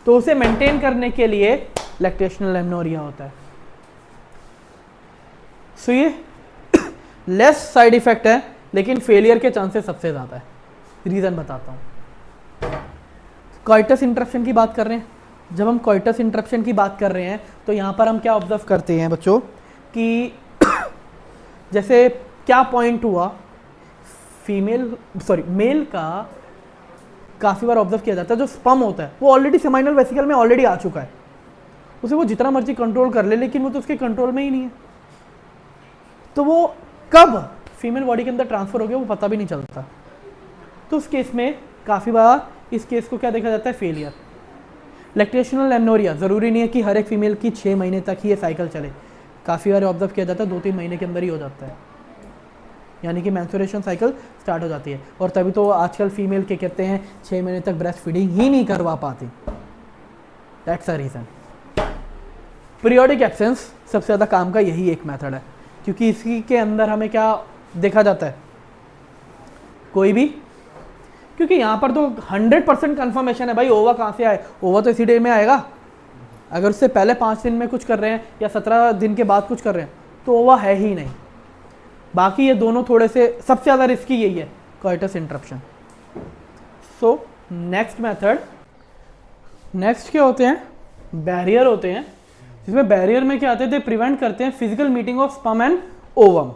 तो उसे मेंटेन करने के लिए लैक्टेशनल एमनोरिया होता है। सो ये लेस साइड इफेक्ट है, लेकिन फेलियर के चांसेस सबसे ज़्यादा है। रीज़न बताता हूँ। कॉइटस इंटरप्शन की बात कर रहे हैं, जब हम कॉइटस इंटरप्शन की बात कर रहे हैं तो यहाँ पर हम क्या ऑब्जर्व करते हैं बच्चों कि जैसे क्या पॉइंट हुआ, मेल का काफ़ी बार ऑब्जर्व किया जाता है, जो स्पर्म होता है वो ऑलरेडी सेमाइनल वेसिकल में ऑलरेडी आ चुका है, उसे वो जितना मर्जी कंट्रोल कर ले, लेकिन वो तो उसके कंट्रोल में ही नहीं है, तो वो कब फीमेल बॉडी के अंदर ट्रांसफर हो गया वो पता भी नहीं चलता। तो उस केस में काफ़ी बार इस केस को क्या देखा जाता है, फेलियर। लैक्टेशनल एमनोरिया, ज़रूरी नहीं है कि हर एक फीमेल की 6 महीने तक ही ये साइकिल चले, काफ़ी बार ऑब्जर्व किया जाता है 2-3 महीने के अंदर ही हो जाता है, यानी कि मेंस्ट्रुएशन साइकिल स्टार्ट हो जाती है, और तभी तो आजकल फीमेल के कहते हैं 6 महीने तक ब्रेस्ट फीडिंग ही नहीं करवा पाती। That's a reason. Periodic absence सबसे ज़्यादा काम का यही एक मेथड है, क्योंकि इसी के अंदर हमें क्या देखा जाता है, कोई भी, क्योंकि यहाँ पर तो 100% कन्फर्मेशन है भाई, ओवा कहाँ से आए, ओवा तो इसी डे में आएगा। अगर उससे पहले 5 दिन में कुछ कर रहे हैं या 17 दिन के बाद कुछ कर रहे हैं तो ओवा है ही नहीं। बाकी ये दोनों थोड़े से, सबसे ज़्यादा रिस्की यही है, coitus interruption. So next method, next क्या होते हैं, बैरियर होते हैं, जिसमें बैरियर में क्या आते हैं, प्रिवेंट करते हैं physical meeting of sperm and ovum,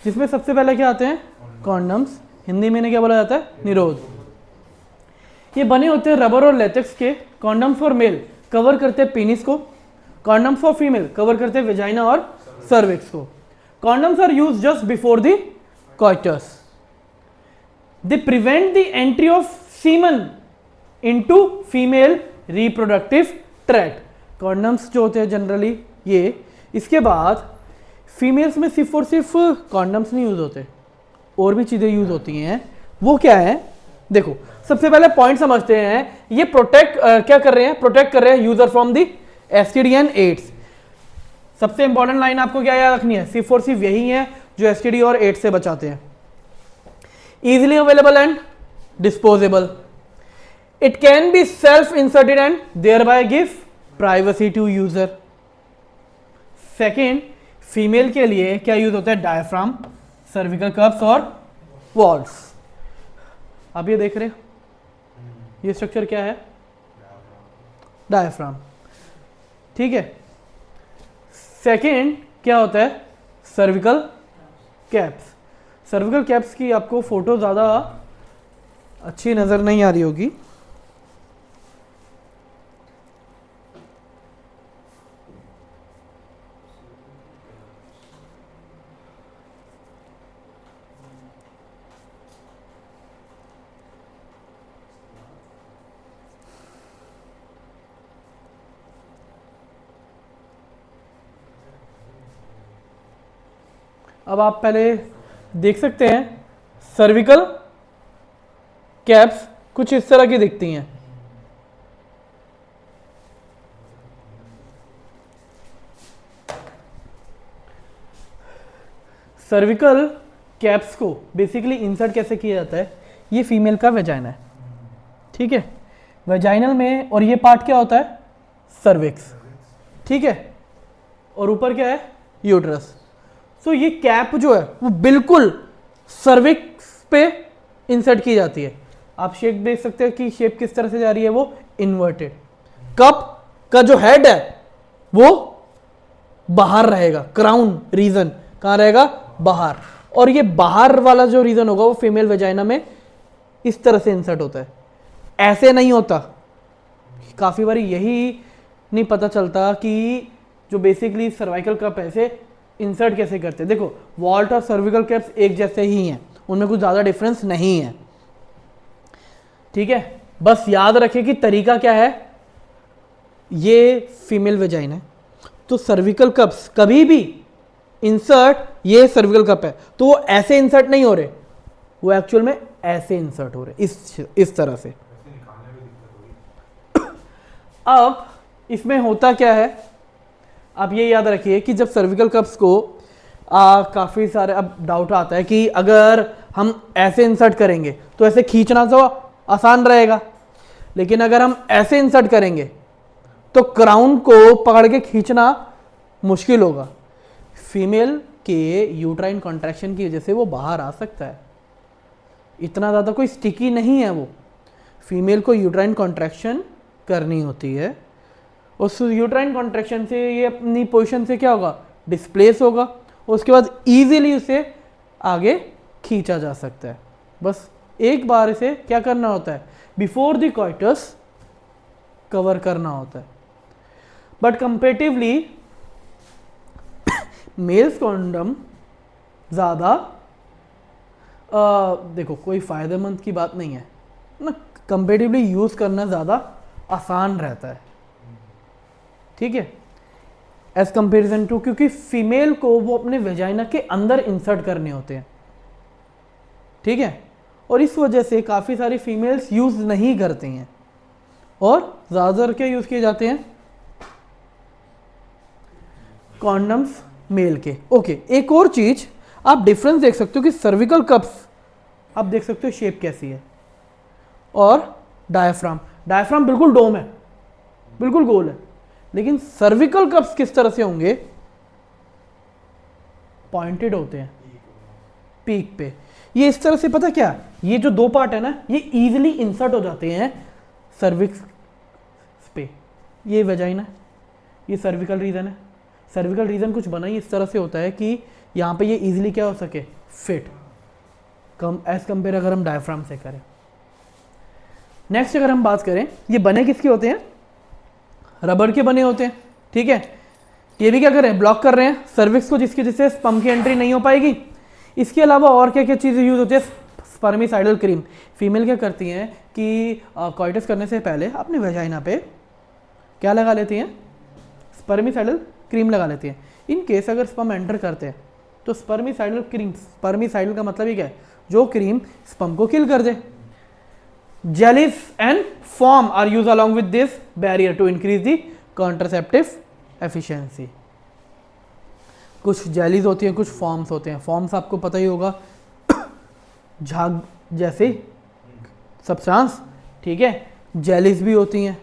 जिसमें सबसे पहले क्या आते हैं, कॉन्डम्स, हिंदी में इन्हें क्या बोला जाता है, निरोध। ये बने होते हैं रबर और लेटेक्स के। कॉन्डम्स फॉर मेल कवर करते हैं पेनिस को, कॉन्डम्स फॉर फीमेल कवर करते हैं वेजाइना और सर्विक्स को। Condoms are used just before the coitus. They prevent the entry of semen into female reproductive tract. Condoms जो होते हैं जनरली ये। इसके बाद फीमेल्स में सिर्फ और सिर्फ कॉन्डम्स नहीं यूज होते, और भी चीजें यूज होती हैं। वो क्या है, देखो सबसे पहले पॉइंट समझते हैं। ये प्रोटेक्ट क्या कर रहे हैं, प्रोटेक्ट कर रहे हैं user from the STD and AIDS. सबसे इंपॉर्टेंट लाइन आपको क्या याद रखनी है, सिर्फ और सिर्फ यही है जो एसटीडी और एड्स से बचाते हैं। Easily available and disposable, it can be self inserted and thereby give privacy to user. Second, female के लिए क्या यूज होता है, डायफ्राम, सर्विकल कप्स और वॉल्स। आप ये देख रहे हो, ये स्ट्रक्चर क्या है, डायफ्राम, ठीक है। सेकेंड क्या होता है, सर्विकल कैप्स। सर्विकल कैप्स की आपको फोटो ज़्यादा अच्छी नज़र नहीं आ रही होगी, अब आप पहले देख सकते हैं सर्विकल कैप्स कुछ इस तरह की दिखती हैं। सर्विकल कैप्स को बेसिकली इंसर्ट कैसे किया जाता है, ये फीमेल का वेजाइना है, ठीक है। वेजाइनल में, और ये पार्ट क्या होता है, सर्विक्स, ठीक है, और ऊपर क्या है, यूट्रस। तो ये कैप जो है वो बिल्कुल सर्विक्स पे इंसर्ट की जाती है। आप शेप देख सकते हैं कि शेप किस तरह से जा रही है, वो इन्वर्टेड। कप का जो हेड है वो बाहर रहेगा, क्राउन रीजन कहाँ रहेगा, बाहर, और ये बाहर वाला जो रीजन होगा वो फीमेल वेजाइना में इस तरह से इंसर्ट होता है, ऐसे नहीं होता। काफी बार यही नहीं पता चलता कि जो बेसिकली सर्वाइकल कप ऐसे इंसर्ट कैसे करते हैं। देखो वॉल्ट और सर्विकल कैप्स एक जैसे ही हैं, उनमें कुछ ज़्यादा डिफरेंस नहीं है, ठीक है। बस याद रखें कि तरीका क्या है, ये फीमेल वेजाइना है, तो सर्विकल कप्स कभी भी इंसर्ट, ये सर्विकल कप है तो वो ऐसे इंसर्ट नहीं हो रहे, वो एक्चुअल में ऐसे इंसर्ट हो रहे, इस तरह से। अब इसमें होता क्या है, आप ये याद रखिए कि जब सर्विकल कप्स को काफ़ी सारे, अब डाउट आता है कि अगर हम ऐसे इंसर्ट करेंगे तो ऐसे खींचना तो आसान रहेगा, लेकिन अगर हम ऐसे इंसर्ट करेंगे तो क्राउन को पकड़ के खींचना मुश्किल होगा। फीमेल के यूट्राइन कॉन्ट्रैक्शन की वजह से वो बाहर आ सकता है, इतना ज़्यादा कोई स्टिकी नहीं है वो। फीमेल को यूट्राइन कॉन्ट्रैक्शन करनी होती है, उस यूट्राइन कॉन्ट्रैक्शन से ये अपनी पोजीशन से क्या होगा, डिस्प्लेस होगा, उसके बाद इजीली उसे आगे खींचा जा सकता है। बस एक बार इसे क्या करना होता है, बिफोर द कॉइटस कवर करना होता है। बट कंपेरेटिवली मेल्स कॉन्डम ज़्यादा देखो कोई फ़ायदेमंद की बात नहीं है ना, कंपेरेटिवली यूज़ करना ज़्यादा आसान रहता है, ठीक है, एज कंपेरिजन टू, क्योंकि फीमेल को वो अपने वेजाइना के अंदर इंसर्ट करने होते हैं, ठीक है, और इस वजह से काफ़ी सारी फीमेल्स यूज़ नहीं करती हैं और ज़्यादातर क्या यूज़ किए जाते हैं, कॉन्डम्स मेल के। ओके, एक और चीज़ आप डिफरेंस देख सकते हो कि सर्विकल कप्स आप देख सकते हो शेप कैसी है, और डायफ्राम बिल्कुल डोम है, बिल्कुल गोल है, लेकिन सर्विकल कप्स किस तरह से होंगे, पॉइंटेड होते हैं पीक पे। ये इस तरह से, पता क्या, ये जो दो पार्ट है ना, ये इजीली इंसर्ट हो जाते हैं सर्विक्स पे। ये वेजाइना, ये सर्विकल रीजन है। सर्विकल रीजन कुछ बना ही इस तरह से होता है कि यहाँ पे ये इजीली क्या हो सके, फिट, कम एज कंपेयर अगर हम डायफ्राम से करें। नेक्स्ट अगर हम बात करें, ये बने किसके होते हैं, रबर के बने होते हैं, ठीक है। ये भी क्या कर रहे हैं, ब्लॉक कर रहे हैं सर्विक्स को, जिससे स्पर्म की एंट्री नहीं हो पाएगी। इसके अलावा और क्या क्या चीज़ें यूज होती है, स्पर्मिसाइडल क्रीम। फीमेल क्या करती हैं कि कॉइटस करने से पहले अपने वेजाइना पे क्या लगा लेती हैं, स्पर्मिसाइडल क्रीम लगा लेती हैं। इन केस अगर स्पर्म एंटर करते हैं तो स्पर्मिसाइडल क्रीम, स्पर्मिसाइडल का मतलब ही क्या है, जो क्रीम स्पर्म को किल कर दे। Jellies and form are use along with this barrier to increase the contraceptive efficiency. कुछ जेलीज होती हैं, कुछ फॉर्म्स होते हैं। फॉर्म्स आपको पता ही होगा, झाग जैसे सब्सटेंस, ठीक है। जेलीज भी होती हैं,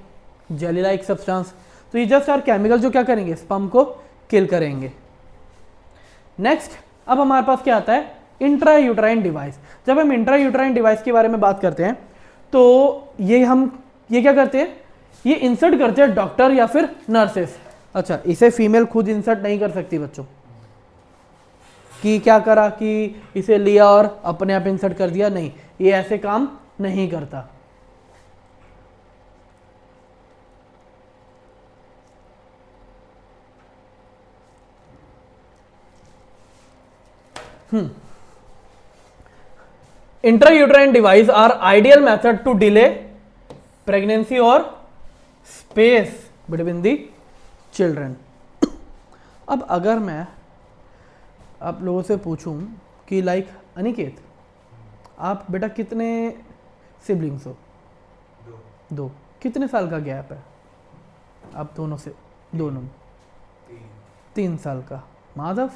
जेली लाइक सब्सटेंस। तो ये जस्ट आर केमिकल जो क्या करेंगे, स्पर्म को किल करेंगे। नेक्स्ट अब हमारे पास क्या आता है, इंट्रा यूट्राइन डिवाइस। जब हम इंट्रा यूट्राइन डिवाइस के बारे में बात करते हैं तो ये क्या करते हैं, ये इंसर्ट करते हैं डॉक्टर या फिर नर्सेस। अच्छा, इसे फीमेल खुद इंसर्ट नहीं कर सकती बच्चों, कि क्या करा कि इसे लिया और अपने आप इंसर्ट कर दिया, नहीं, ये ऐसे काम नहीं करता। Intrauterine device are ideal method to delay pregnancy और स्पेस बिटवीन दी चिल्ड्रन। अब अगर मैं आप लोगों से पूछूं कि लाइक अनिकेत, आप बेटा कितने सिबलिंग्स हो? दो। कितने साल का गैप है आप दोनों से? दोनों 3 साल का। Madhav?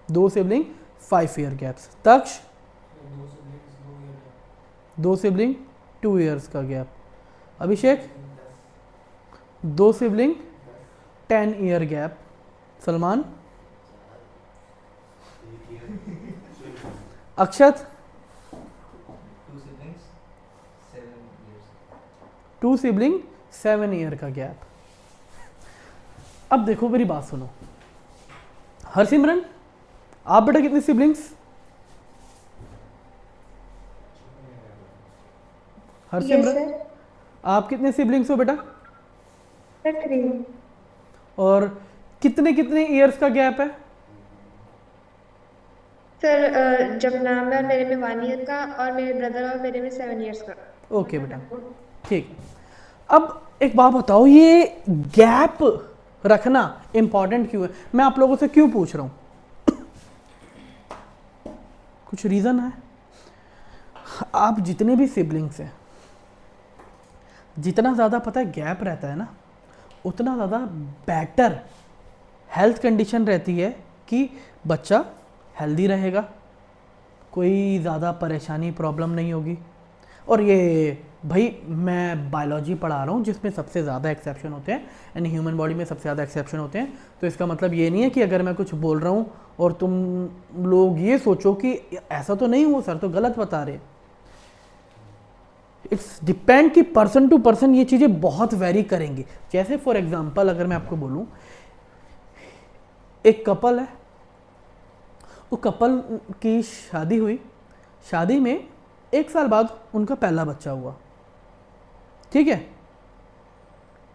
2 sibling 5 year gaps. Taksh? 2 sibling 2 years का gap. Abhishek? 2 sibling 10 year gap. Salman? Akshat? 2 sibling 7 year का गैप। अब देखो मेरी बात सुनो, हरसिमरन आप बेटा कितने सिबलिंग्स? हरसिमरन आप कितने सिबलिंग्स हो बेटा? 3। और कितने कितने ईयर्स का गैप है? सर जब नाम है मेरे में 1 ईयर का और मेरे ब्रदर और मेरे में 7 ईयर्स का। ओके बेटा, ठीक। अब एक बात बताओ, ये गैप रखना इंपॉर्टेंट क्यों है? मैं आप लोगों से क्यों पूछ रहा हूं? कुछ रीजन है। आप जितने भी सिबलिंग्स हैं, जितना ज़्यादा पता है गैप रहता है ना, उतना ज़्यादा बेटर हेल्थ कंडीशन रहती है कि बच्चा हेल्दी रहेगा, कोई ज़्यादा परेशानी प्रॉब्लम नहीं होगी। और ये भाई मैं बायोलॉजी पढ़ा रहा हूँ जिसमें सबसे ज़्यादा एक्सेप्शन होते हैं, यानी ह्यूमन बॉडी में सबसे ज़्यादा एक्सेप्शन होते हैं। तो इसका मतलब ये नहीं है कि अगर मैं कुछ बोल रहा हूँ और तुम लोग ये सोचो कि ऐसा तो नहीं हुआ सर, तो गलत बता रहे। इट्स डिपेंड कि पर्सन टू पर्सन ये चीज़ें बहुत वेरी करेंगी। जैसे फॉर एग्जांपल अगर मैं आपको बोलूँ, एक कपल है, वो कपल की शादी हुई, शादी में 1 साल बाद उनका पहला बच्चा हुआ, ठीक है।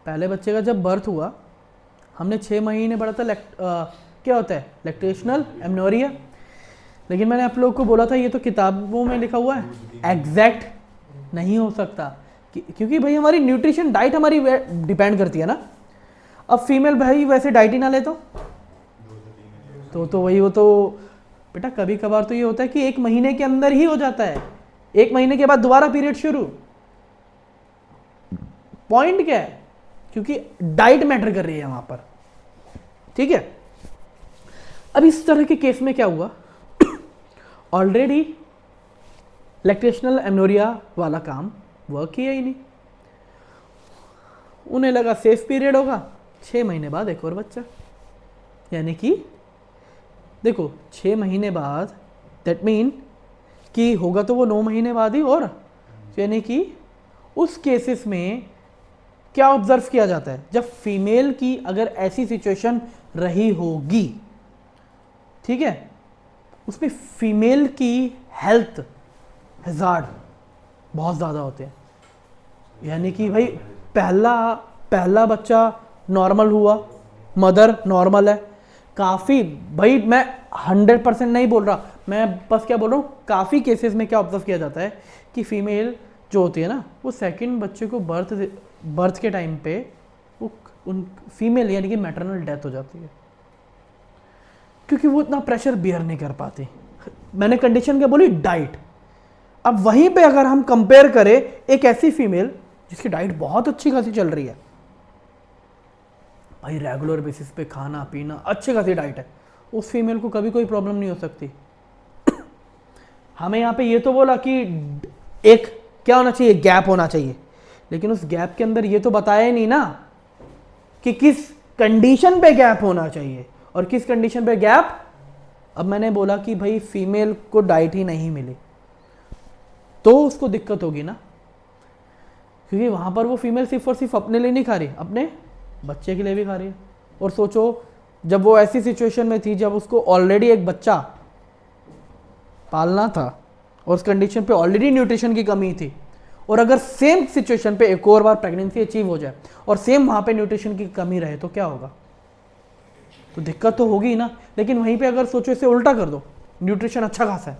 पहले बच्चे का जब बर्थ हुआ, हमने 6 महीने पढ़ा था क्या होता है, लैक्टेशनल एमनोरिया। लेकिन मैंने आप लोगों को बोला था ये तो किताबों में लिखा हुआ है, एग्जैक्ट नहीं हो सकता क्योंकि भाई हमारी न्यूट्रिशन डाइट हमारी डिपेंड करती है ना। अब फीमेल भाई वैसे डाइट ही ना ले तो वही, वो तो बेटा कभी कभार तो ये होता है कि 1 महीने के अंदर ही हो जाता है, 1 महीने के बाद दोबारा पीरियड शुरू। पॉइंट क्या है, क्योंकि डाइट मैटर कर रही है वहां पर, ठीक है। अब इस तरह के केस में क्या हुआ, ऑलरेडी लैक्टेशनल एमनोरिया वाला काम वर्क किया ही नहीं, उन्हें लगा सेफ पीरियड होगा, 6 महीने बाद एक और बच्चा। यानी कि देखो 6 महीने बाद, दैट मीन कि होगा तो वो 9 महीने बाद ही। और यानी कि उस केसेस में क्या ऑब्जर्व किया जाता है, जब फीमेल की अगर ऐसी सिचुएशन रही होगी, ठीक है, उसमें फीमेल की हेल्थ हैजार्ड बहुत ज़्यादा होते हैं। यानी कि भाई पहला बच्चा नॉर्मल हुआ, मदर नॉर्मल है, काफ़ी भाई मैं 100% नहीं बोल रहा, मैं बस क्या बोल रहा हूँ, काफ़ी केसेस में क्या ऑब्जर्व किया जाता है कि फीमेल जो होती है ना, वो सेकंड बच्चे को बर्थ के टाइम पे वो उन फीमेल यानी कि मैटरनल डेथ हो जाती है, क्योंकि वो इतना प्रेशर बियर नहीं कर पाती। मैंने कंडीशन क्या बोली? डाइट। अब वहीं पे अगर हम कंपेयर करें एक ऐसी फीमेल जिसकी डाइट बहुत अच्छी खासी चल रही है, भाई रेगुलर बेसिस पे खाना पीना अच्छी खासी डाइट है, उस फीमेल को कभी कोई प्रॉब्लम नहीं हो सकती। हमें यहाँ पे ये तो बोला कि एक क्या होना चाहिए, गैप होना चाहिए, लेकिन उस गैप के अंदर ये तो बताया ही नहीं ना कि किस कंडीशन पे गैप होना चाहिए और किस कंडीशन पे गैप। अब मैंने बोला कि भाई फीमेल को डाइट ही नहीं मिली तो उसको दिक्कत होगी ना, क्योंकि वहां पर वो फीमेल सिर्फ और सिर्फ अपने लिए नहीं खा रही, अपने बच्चे के लिए भी खा रही है। और सोचो जब वो ऐसी सिचुएशन में थी जब उसको ऑलरेडी एक बच्चा पालना था और उस कंडीशन पे ऑलरेडी न्यूट्रिशन की कमी थी, और अगर सेम सिचुएशन पे एक और बार प्रेगनेंसी अचीव हो जाए और सेम वहां पे न्यूट्रिशन की कमी रहे तो क्या होगा? तो दिक्कत तो होगी ना। लेकिन वहीं पे अगर सोचो इसे उल्टा कर दो, न्यूट्रिशन अच्छा खासा है,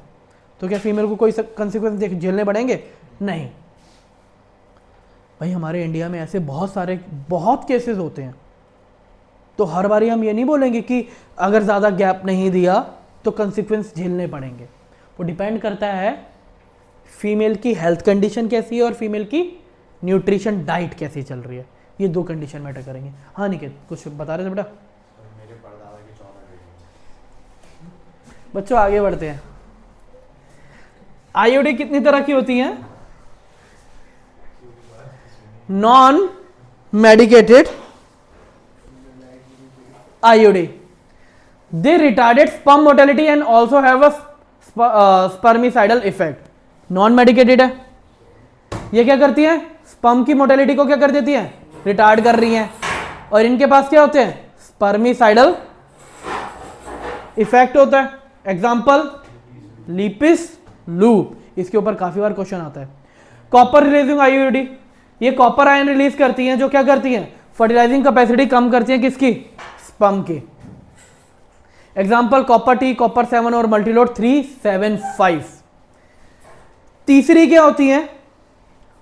तो क्या फीमेल को कोई कंसिक्वेंस झेलने पड़ेंगे? नहीं। भाई हमारे इंडिया में ऐसे बहुत केसेस होते हैं, तो हर बारी हम ये नहीं बोलेंगे कि अगर ज़्यादा गैप नहीं दिया तो कंसिक्वेंस झेलने पड़ेंगे। वो डिपेंड करता है फीमेल की हेल्थ कंडीशन कैसी है और फीमेल की न्यूट्रिशन डाइट कैसी चल रही है, ये दो कंडीशन मैटर करेंगे। हाँ निकेत कुछ बता रहे थे बेटा? मेरे परदादा की 14 बेटी। बच्चों आगे बढ़ते हैं। आईओडी कितनी तरह की होती हैं? Non medicated IUD. They retarded sperm motility and also have a spermicidal effect. Non medicated है, ये क्या करती है? स्पर्म की मोटेलिटी को क्या कर देती है? रिटार्ड कर रही हैं। और इनके पास क्या होते हैं? स्पर्मिसाइडल इफेक्ट होता है। एग्जाम्पल लिपिस लूप, इसके ऊपर काफी बार क्वेश्चन आता है। कॉपर रिलीजिंग IUD, ये कॉपर आयन रिलीज करती हैं जो क्या करती हैं? फर्टिलाइजिंग कैपेसिटी कम करती हैं किसकी? स्पर्म की। एग्जाम्पल कॉपर टी, कॉपर 7 और मल्टीलोड 375। तीसरी क्या होती है?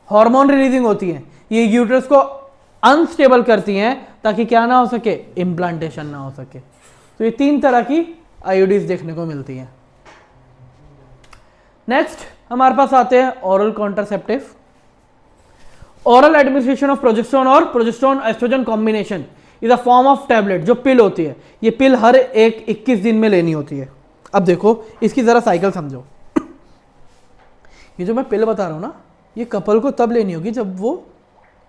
हार्मोन रिलीजिंग होती है, ये यूट्रस को अनस्टेबल करती हैं ताकि क्या ना हो सके? इम्प्लांटेशन ना हो सके। तो ये 3 तरह की IUDs देखने को मिलती हैं। नेक्स्ट हमारे पास आते हैं oral contraceptive. Oral administration of progesterone और progesterone oestrogen combination is a form of tablet, जो पिल होती है। ये पिल हर एक 21 दिन में लेनी होती है। अब देखो इसकी जरा साइकिल समझो। ये जो मैं पिल बता रहा हूं ना, ये कपल को तब लेनी होगी जब वो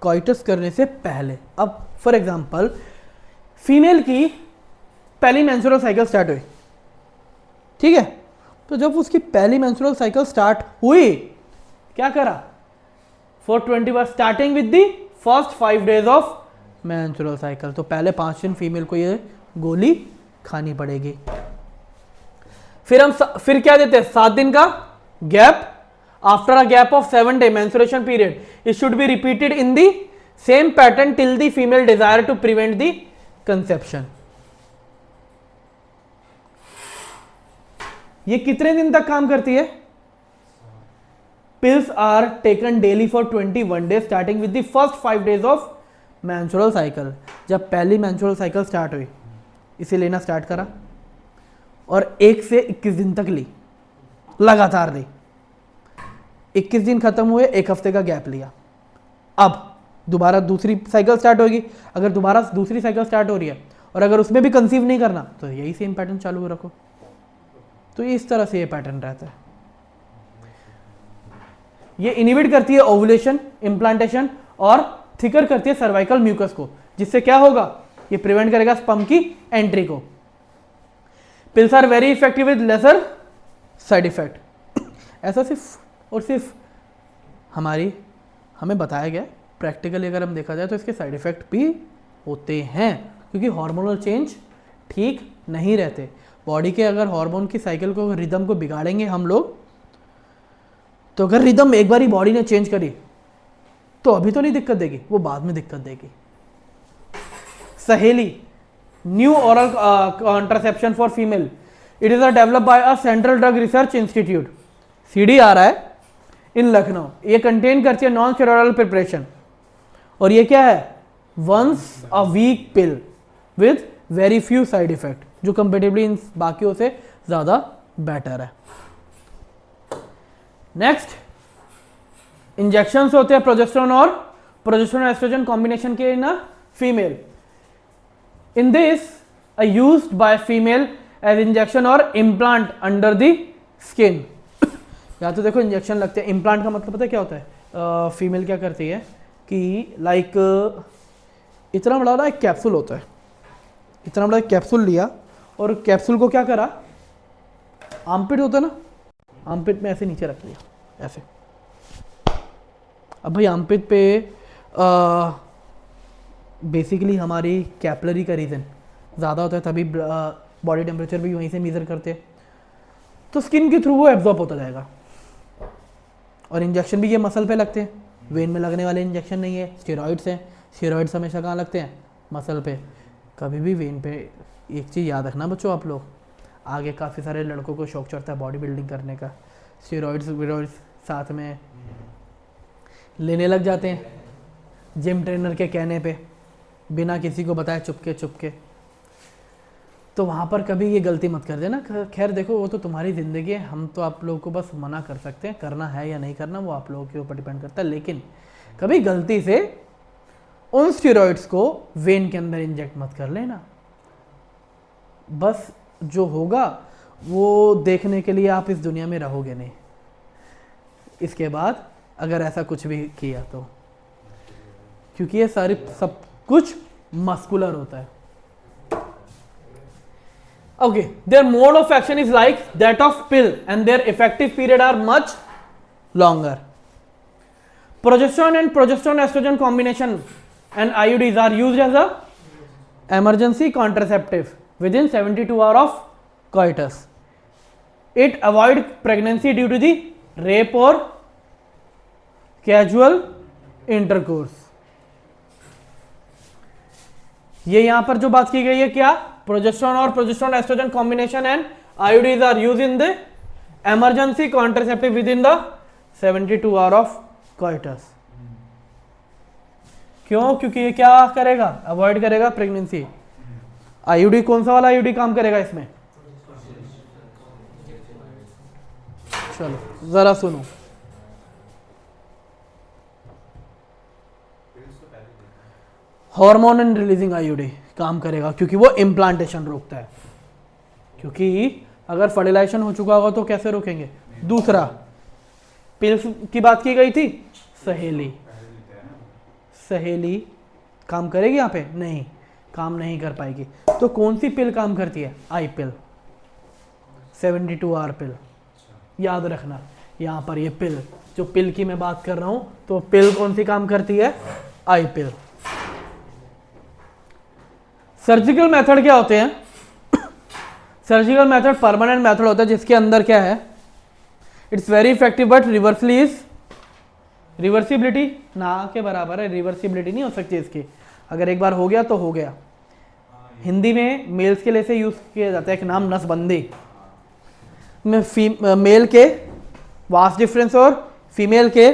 कॉइटस करने से पहले। अब फॉर एग्जांपल फीमेल की पहली मेंस्ट्रुअल साइकिल स्टार्ट हुई, ठीक है? तो जब उसकी पहली मेंस्ट्रुअल साइकिल स्टार्ट हुई, क्या करा? 420 बार, starting with the first 5 days of menstrual cycle. तो पहले 5 दिन फीमेल को ये गोली खानी पड़ेगी। फिर क्या देते हैं? 7 दिन का gap. After a gap of 7 day menstruation period, it should be repeated in the same pattern till the female desire to prevent the conception. ये कितने दिन तक काम करती है? Pills are taken daily for 21 days starting with the first 5 days of menstrual cycle. जब पहली menstrual cycle start हुई, इसे लेना स्टार्ट करा और 1 से 21 दिन तक ली, लगातार ली। 21 दिन खत्म हुए, 1 हफ्ते का गैप लिया। अब दोबारा दूसरी साइकिल स्टार्ट होगी। अगर दोबारा दूसरी साइकिल स्टार्ट हो रही है और अगर उसमें भी कंसीव नहीं करना तो यही सेम पैटर्न चालू रखो। तो इस तरह से ये पैटर्न रहता है। ये इनिबिट करती है ओवुलेशन, इम्प्लांटेशन और थिकर करती है सर्वाइकल म्यूकस को, जिससे क्या होगा? ये प्रिवेंट करेगा स्पर्म की एंट्री को। Pills are very effective with lesser side effect. ऐसा सिर्फ और सिर्फ हमें बताया गया, प्रैक्टिकली अगर हम देखा जाए तो इसके साइड इफेक्ट भी होते हैं, क्योंकि हार्मोनल चेंज ठीक नहीं रहते। बॉडी के अगर हार्मोन की साइकिल को, रिदम को बिगाड़ेंगे हम लोग, तो अगर रिदम एक बार ही बॉडी ने चेंज करी तो अभी तो नहीं दिक्कत देगी, वो बाद में दिक्कत देगी। सहेली, new oral contraception for female, it is developed by a central drug research institute, CDRI इन लखनऊ। ये कंटेन करती है नॉन स्टेरॉयडल प्रिपरेशन, और ये क्या है? Once a week pill with very few side effect, जो कंपेरेटिवली इन बाकियों से ज़्यादा बेटर है। नेक्स्ट, इंजेक्शंस होते हैं प्रोजेस्टेरोन और प्रोजेस्टेरोन एस्ट्रोजन कॉम्बिनेशन के in female. In this used by female as injection और इम्प्लांट अंडर द स्किन। या तो देखो इंजेक्शन लगते हैं, इम्प्लांट का मतलब पता है क्या होता है? फीमेल क्या करती है कि लाइक इतना बड़ा एक कैप्सूल होता है, इतना बड़ा कैप्सूल लिया और कैप्सूल को क्या करा, आर्मपिट होता है ना, आर्मपिट में ऐसे नीचे रख लिया ऐसे। अब भाई आर्मपिट पे बेसिकली हमारी कैपलरी का रीजन ज़्यादा होता है, तभी बॉडी टेम्परेचर भी वहीं से मेजर करते हैं, तो स्किन के थ्रू वो एब्जॉर्ब होता जाएगा। और इंजेक्शन भी ये मसल पे लगते हैं, वेन में लगने वाले इंजेक्शन नहीं है, स्टेरॉइड्स हैं। स्टेरॉइड्स हमेशा कहाँ लगते हैं? मसल पे। कभी भी वेन पे, एक चीज़ याद रखना बच्चों आप लोग, आगे काफ़ी सारे लड़कों को शौक चढ़ता है बॉडी बिल्डिंग करने का, स्टेरॉइड्स वीरॉइड्स साथ में लेने लग जाते हैं जिम ट्रेनर के कहने पे, बिना किसी को बताए चुपके चुपके। तो वहाँ पर कभी ये गलती मत कर देना। खैर देखो वो तो तुम्हारी ज़िंदगी है, हम तो आप लोगों को बस मना कर सकते हैं, करना है या नहीं करना वो आप लोगों के ऊपर डिपेंड करता है। लेकिन कभी गलती से उन स्टेरॉइड्स को वेन के अंदर इंजेक्ट मत कर लेना। बस जो होगा वो देखने के लिए आप इस दुनिया में रहोगे नहीं, इसके बाद अगर ऐसा कुछ भी किया तो, क्योंकि ये सारी सब कुछ मस्कुलर होता है। Okay, their mode of action is like that of pill and their effective period are much longer. Progesterone and progesterone estrogen combination and IUDs are used as a emergency contraceptive within 72 hours of coitus. It avoid pregnancy due to the rape or casual intercourse. ये यहां पर जो बात की गई है क्या? Progesterone और progesterone oestrogen combination and IUDs are used in the emergency contraceptive within the 72 hour of coitus. क्यों? क्योंकि ये क्या करेगा? अवॉइड करेगा प्रेगनेंसी। आईयूडी कौन सा वाला आईयूडी काम करेगा इसमें? चलो जरा सुनो। हार्मोन एंड रिलीजिंग आईयूडी काम करेगा क्योंकि वो इम्प्लांटेशन रोकता है। क्योंकि अगर फर्टिलाइजेशन हो चुका होगा तो कैसे रोकेंगे? दूसरा, पिल्स की बात की गई थी, सहेली। सहेली काम करेगी यहाँ पे? नहीं, काम नहीं कर पाएगी। तो कौन सी पिल काम करती है? आई पिल, 72 आवर पिल। याद रखना यहाँ पर ये पिल, जो पिल की मैं बात कर रहा हूँ, तो पिल कौन सी काम करती है? आई पिल। सर्जिकल मेथड क्या होते हैं? सर्जिकल मेथड परमानेंट मेथड होता है जिसके अंदर क्या है? It's very effective but reversibility ना के बराबर है, रिवर्सिबिलिटी नहीं हो सकती इसकी। अगर एक बार हो गया तो हो गया। हिंदी में मेल्स के लिए से यूज किया जाता है एक नाम नसबंदी में, मेल के वास डिफरेंस और फीमेल के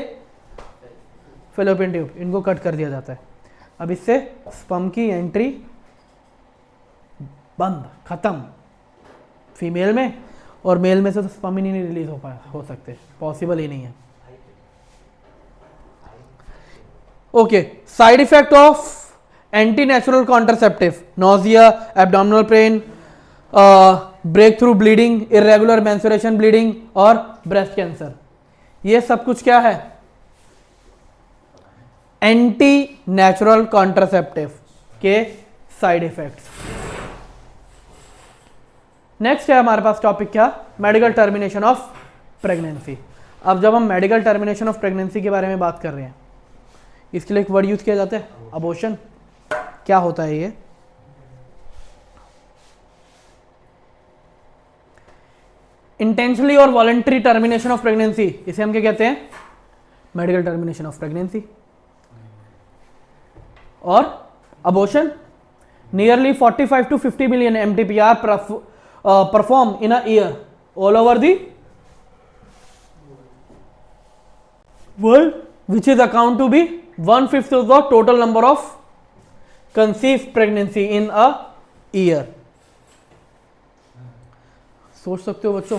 फेलोपियन ट्यूब, इनको कट कर दिया जाता है। अब इससे स्पर्म की एंट्री बंद, खत्म फीमेल में, और मेल में से तो स्पर्म ही नहीं रिलीज हो सकते, पॉसिबल ही नहीं है। Okay, side effect of anti natural contraceptive: nausea, abdominal pain, breakthrough bleeding, irregular menstruation bleeding और ब्रेस्ट कैंसर। ये सब कुछ क्या है? एंटी नेचुरल कॉन्ट्रासेप्टिव के साइड इफेक्ट्स। नेक्स्ट है हमारे पास टॉपिक क्या? Medical termination of pregnancy. अब जब हम मेडिकल टर्मिनेशन ऑफ प्रेगनेंसी के बारे में बात कर रहे हैं, इसके लिए एक वर्ड यूज किया जाता है, अबॉर्शन। क्या होता है ये? इंटेंशनली और वॉलंटरी टर्मिनेशन ऑफ प्रेगनेंसी, इसे हम क्या कहते हैं? Medical termination of pregnancy. और abortion, nearly 45 to 50 million MTPR performed in a year all over the world, which is account to be 1/5 of the total number of conceive pregnancy in a year. सोच सकते हो बच्चों,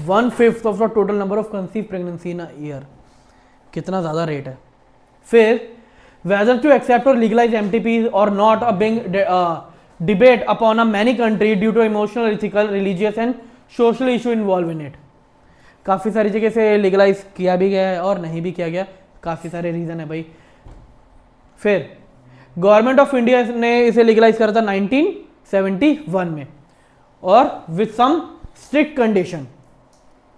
1/5 of the total number of conceive pregnancy in a year, कितना ज़्यादा rate है। फिर whether to accept or legalize MTP or not a being debate upon a many country due to emotional, ethical, religious and social issue involved in it। काफ़ी सारी जगह से legalise किया भी गया है और नहीं भी किया गया, काफ़ी सारे रीज़न है भाई। फिर गवर्नमेंट ऑफ इंडिया ने इसे लीगलाइज करा था 1971 में, और विथ सम स्ट्रिक्ट कंडीशन,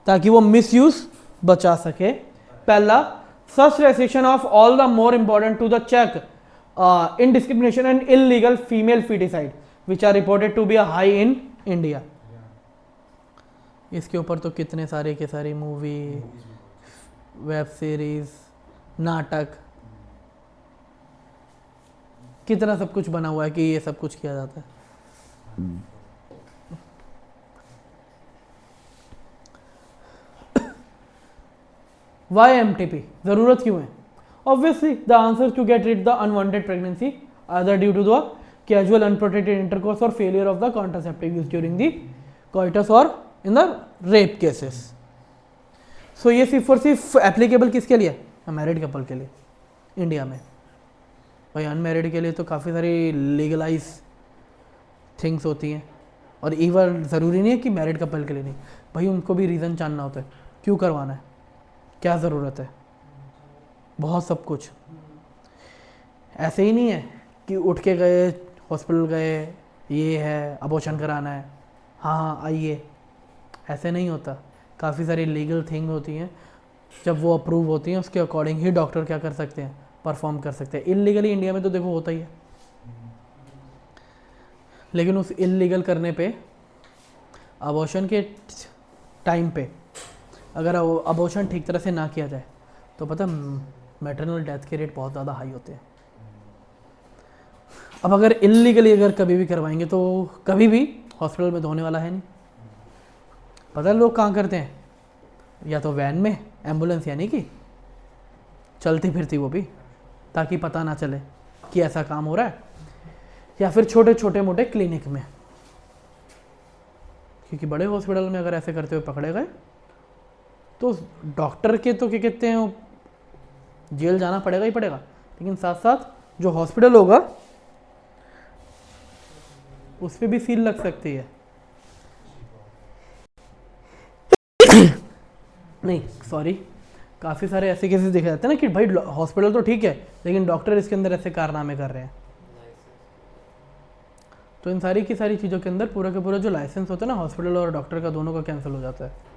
ताकि वो मिसयूज बचा सके। पहला, such restriction of all the more important to the check indiscrimination and illegal female feticide which are reported to be a high in India। इसके ऊपर तो कितने सारे के सारी मूवी, वेब सीरीज, नाटक, कितना सब कुछ बना हुआ है कि ये सब कुछ किया जाता है। Why MTP? ज़रूरत क्यों है? Obviously, the answer to get rid the unwanted pregnancy, either due to the casual unprotected intercourse or failure of the contraceptive use during the coitus or in the rape cases। So ये सिर्फ और सिर्फ applicable किसके लिए? Married couple के लिए India में। भाई अनमैरिड के लिए तो काफ़ी सारी लीगलाइज थिंग्स होती हैं, और इवन ज़रूरी नहीं है कि मैरिड कपल के लिए नहीं, भाई उनको भी रीज़न जानना होता है क्यों करवाना है, क्या ज़रूरत है, बहुत सब कुछ। ऐसे ही नहीं है कि उठ के गए हॉस्पिटल गए, ये है अबॉर्शन कराना है, हाँ हाँ आइए, ऐसे नहीं होता। काफ़ी सारी लीगल थिंग होती हैं, जब वो अप्रूव होती हैं उसके अकॉर्डिंग ही डॉक्टर क्या कर सकते हैं, परफॉर्म कर सकते हैं। इलीगली इंडिया में तो देखो होता ही है, लेकिन उस इलीगल करने पे अबॉर्शन के टाइम पे अगर अबॉर्शन ठीक तरह से ना किया जाए तो पता मैटरनल डेथ के रेट बहुत ज़्यादा हाई होते हैं। अब अगर इलीगली अगर कभी भी करवाएंगे तो कभी भी हॉस्पिटल में तो होने वाला है नहीं। पता है लोग कहाँ करते हैं, या तो वैन में, एम्बुलेंस यानी कि चलती फिरती वो भी, ताकि पता ना चले कि ऐसा काम हो रहा है, या फिर छोटे छोटे मोटे क्लिनिक में, क्योंकि बड़े हॉस्पिटल में अगर ऐसे करते हुए पकड़े गए तो डॉक्टर के तो क्या कहते हैं, जेल जाना पड़ेगा ही पड़ेगा, लेकिन साथ साथ जो हॉस्पिटल होगा उस पर भी सील लग सकती है। नहीं सॉरी, काफ़ी सारे ऐसे केसेस देखे जाते हैं ना कि भाई हॉस्पिटल तो ठीक है लेकिन डॉक्टर इसके अंदर ऐसे कारनामे कर रहे हैं। तो इन सारी की सारी चीज़ों के अंदर पूरा का पूरा जो लाइसेंस होता है ना हॉस्पिटल और डॉक्टर का, दोनों का कैंसिल हो जाता है।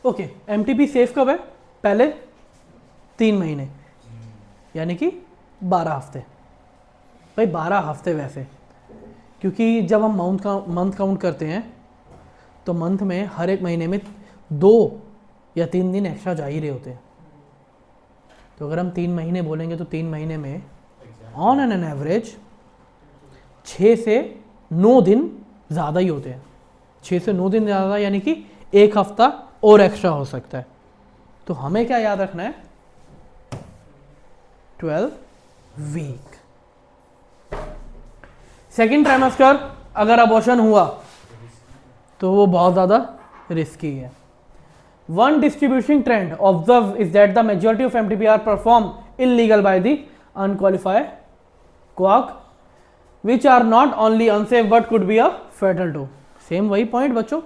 ओके, एमटीपी सेफ कब है? पहले 3 महीने यानी कि 12 हफ्ते। भाई 12 हफ्ते वैसे, क्योंकि जब हम मंथ काउंट करते हैं तो मंथ में हर एक महीने में 2 या 3 दिन एक्स्ट्रा जा ही रहे होते हैं। तो अगर हम 3 महीने बोलेंगे तो 3 महीने में ऑन एन एवरेज 6 से 9 दिन ज़्यादा ही होते हैं। 6 से 9 दिन ज़्यादा यानी कि 1 हफ्ता और एक्स्ट्रा हो सकता है। तो हमें क्या याद रखना है? 12 वीक। सेकेंड ट्राइमेस्टर अगर अबॉर्शन हुआ तो वो बहुत ज़्यादा रिस्की है। One distribution trend observe is that the majority of MTP are perform illegal by the unqualified quack which are not only unsafe but could be a fatal too. Same वही point बच्चों,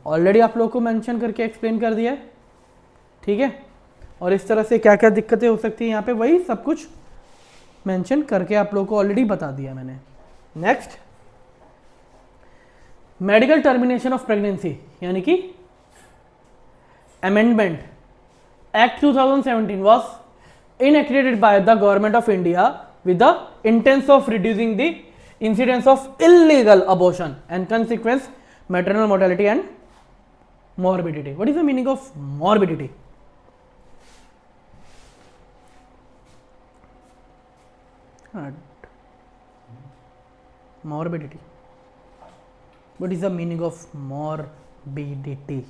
already आप लोगों को mention करके explain कर दिया है, ठीक है। और इस तरह से क्या क्या दिक्कतें हो सकती हैं यहाँ पे वही सब कुछ मेंशन करके आप लोगों को ऑलरेडी बता दिया मैंने। Next, medical termination of pregnancy यानी कि amendment act 2017 was enacted by the government of India with the intent of reducing the incidence of illegal abortion and consequence maternal mortality and morbidity. What is the meaning of morbidity? Morbidity. What is the meaning of BDT।